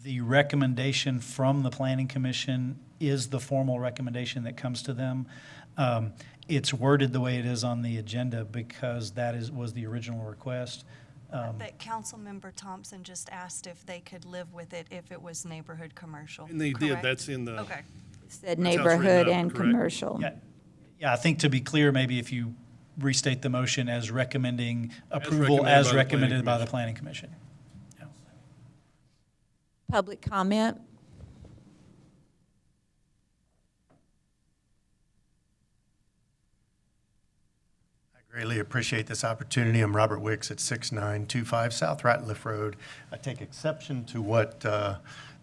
the recommendation from the Planning Commission is the formal recommendation that comes to them. It's worded the way it is on the agenda because that was the original request. But Councilmember Thompson just asked if they could live with it if it was neighborhood commercial. And they correct? did. That's in the. Okay. It said That's how it's neighborhood written up, and correct? commercial. Yeah, I think to be clear, maybe if you restate the motion as recommending approval recommended as by the recommended by Planning the Planning Commission. Yeah. Public comment? Greatly appreciate this opportunity. I'm Robert Wicks at 6925 South Ratliff Road. I take exception to what the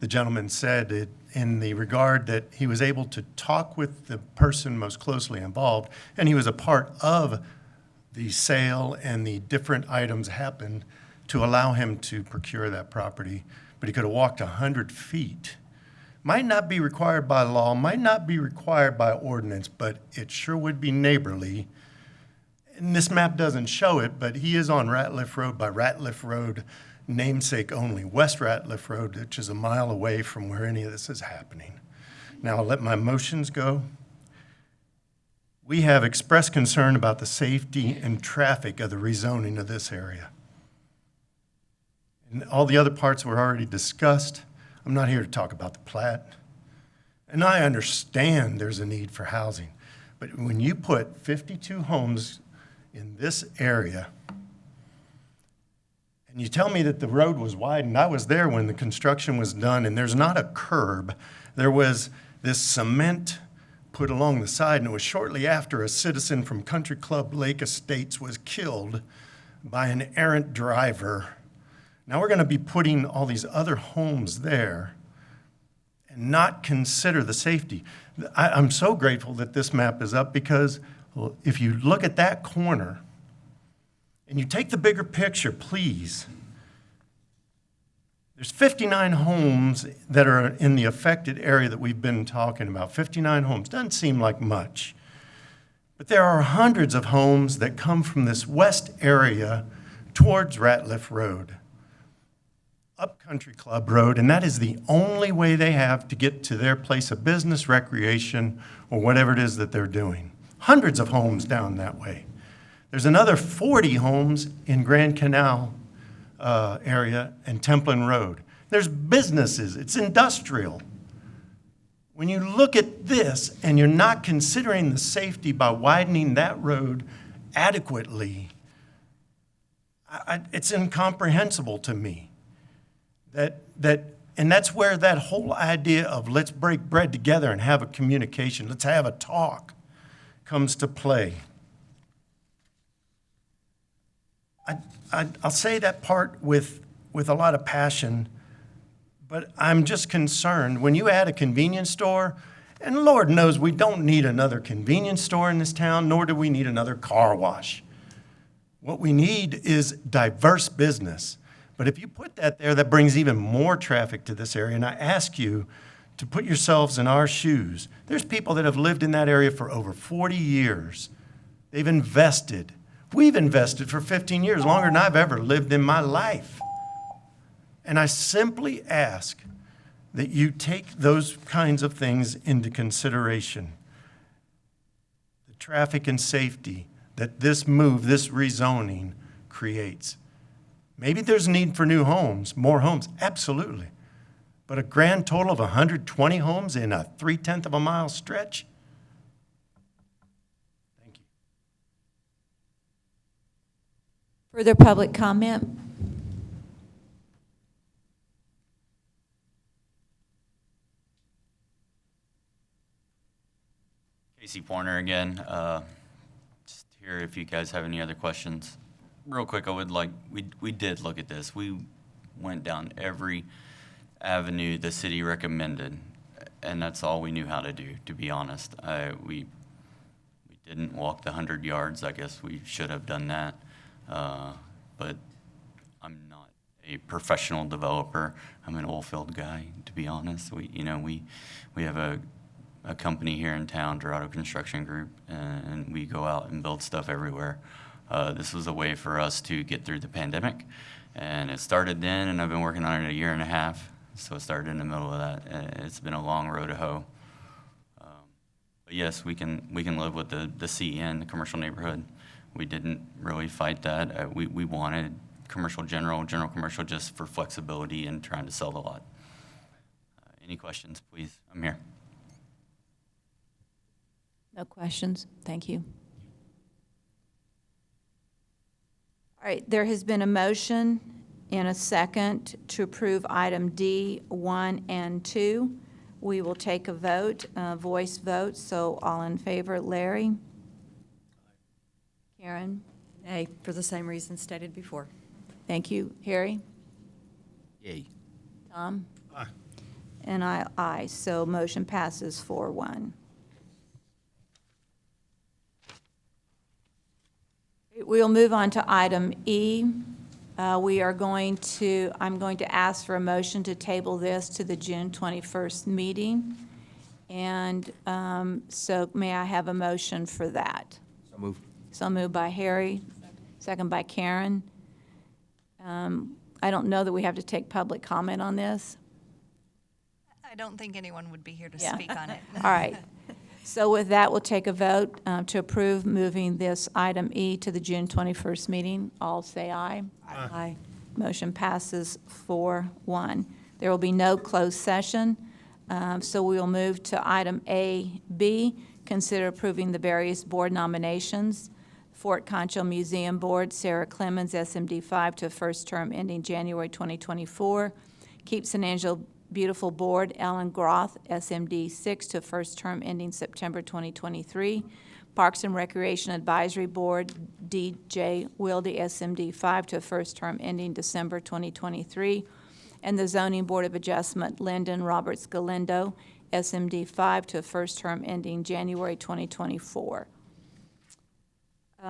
gentleman said in the regard that he was able to talk with the person most closely involved, and he was a part of the sale and the different items happened to allow him to procure that property. But he could have walked 100 feet. Might not be required by law, might not be required by ordinance, but it sure would be neighborly. And this map doesn't show it, but he is on Ratliff Road by Ratliff Road namesake only, West Ratliff Road, which is a mile away from where any of this is happening. Now I'll let my motions go. We have expressed concern about the safety and traffic of the rezoning of this area. And all the other parts were already discussed. I'm not here to talk about the plat. And I understand there's a need for housing. But when you put 52 homes in this area, and you tell me that the road was widened, I was there when the construction was done, and there's not a curb. There was this cement put along the side, and it was shortly after a citizen from Country Club Lake Estates was killed by an errant driver. Now we're going to be putting all these other homes there and not consider the safety. I'm so grateful that this map is up because if you look at that corner and you take the bigger picture, please, there's 59 homes that are in the affected area that we've been talking about. 59 homes. Doesn't seem like much. But there are hundreds of homes that come from this west area towards Ratliff Road, up Country Club Road, and that is the only way they have to get to their place of business, recreation, or whatever it is that they're doing. Hundreds of homes down that way. There's another 40 homes in Grand Canal area and Templin Road. There's businesses, it's industrial. When you look at this and you're not considering the safety by widening that road adequately, it's incomprehensible to me. And that's where that whole idea of let's break bread together and have a communication, let's have a talk, comes to play. I'll say that part with a lot of passion, but I'm just concerned. When you add a convenience store, and Lord knows we don't need another convenience store in this town, nor do we need another car wash. What we need is diverse business. But if you put that there, that brings even more traffic to this area. And I ask you to put yourselves in our shoes. There's people that have lived in that area for over 40 years. They've invested. We've invested for 15 years, longer than I've ever lived in my life. And I simply ask that you take those kinds of things into consideration. The traffic and safety that this move, this rezoning creates. Maybe there's a need for new homes, more homes, absolutely. But a grand total of 120 homes in a 3/10 of a mile stretch? Further public comment? Casey Pointer again. Just here if you guys have any other questions. Real quick, I would like, we did look at this. We went down every avenue the city recommended, and that's all we knew how to do, to be honest. We didn't walk the 100 yards. I guess we should have done that. But I'm not a professional developer. I'm an oil field guy, to be honest. We have a company here in town, Dorado Construction Group, and we go out and build stuff everywhere. This was a way for us to get through the pandemic, and it started then, and I've been working on it a year and a half, so it started in the middle of that. It's been a long road to hoe. But yes, we can live with the CN, the commercial neighborhood. We didn't really fight that. We wanted commercial general commercial just for flexibility and trying to sell the lot. Any questions, please? I'm here. No questions. Thank you. All right, there has been a motion and a second to approve item D 1 and 2. We will take a vote, voice vote. So all in favor, Larry? Karen? Nay, for the same reason stated before. Thank you. Harry? Yay. Tom? Aye. And aye. So motion passes 4-1. We'll move on to item E. I'm going to ask for a motion to table this to the June 21st meeting. And so may I have a motion for that? So moved. So moved by Harry, second by Karen. I don't know that we have to take public comment on this. I don't think anyone would be here to Yeah. speak on it. All right. So with that, we'll take a vote to approve moving this item E to the June 21st meeting. All say aye. Aye. Motion passes 4-1. There will be no closed session, so we will move to item A-B, consider approving the various board nominations. Fort Concho Museum Board, Sarah Clemens, SMD 5, to first term ending January 2024. Keep San Angelo Beautiful Board, Ellen Groth, SMD 6, to first term ending September 2023. Parks and Recreation Advisory Board, DJ Wilde, SMD 5, to first term ending December 2023. And the Zoning Board of Adjustment, Lyndon Roberts Galindo, SMD 5, to first term ending January 2024.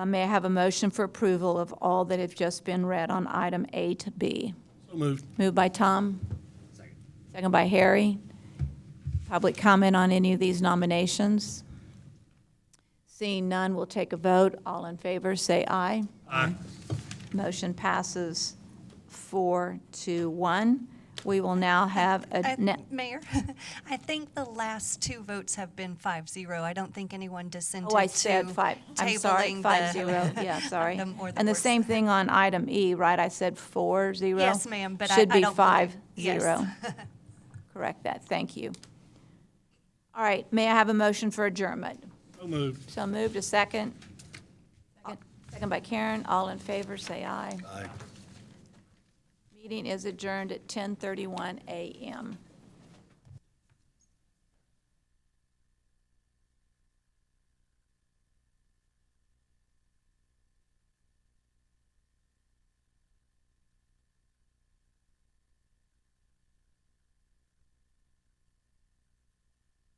May I have a motion for approval of all that have just been read on item 8B? So moved. Moved by Tom. Second by Harry. Public comment on any of these nominations? Seeing none, we'll take a vote. All in favor, say aye. Aye. Motion passes 4-1. We will now have a... Mayor, I think the last two votes have been 5-0. I don't think anyone dissented Oh, I said to 5. I'm sorry, tabling 5-0. Yeah, sorry. And the same thing on item E, right? I said 4-0? Yes, ma'am, but Should I be don't 5-0. believe- yes. Correct that. Thank you. All right, may I have a motion for adjournment? So moved. So moved. A second? Second by Karen. All in favor, say aye. Aye. Meeting is adjourned at 10:31 a.m.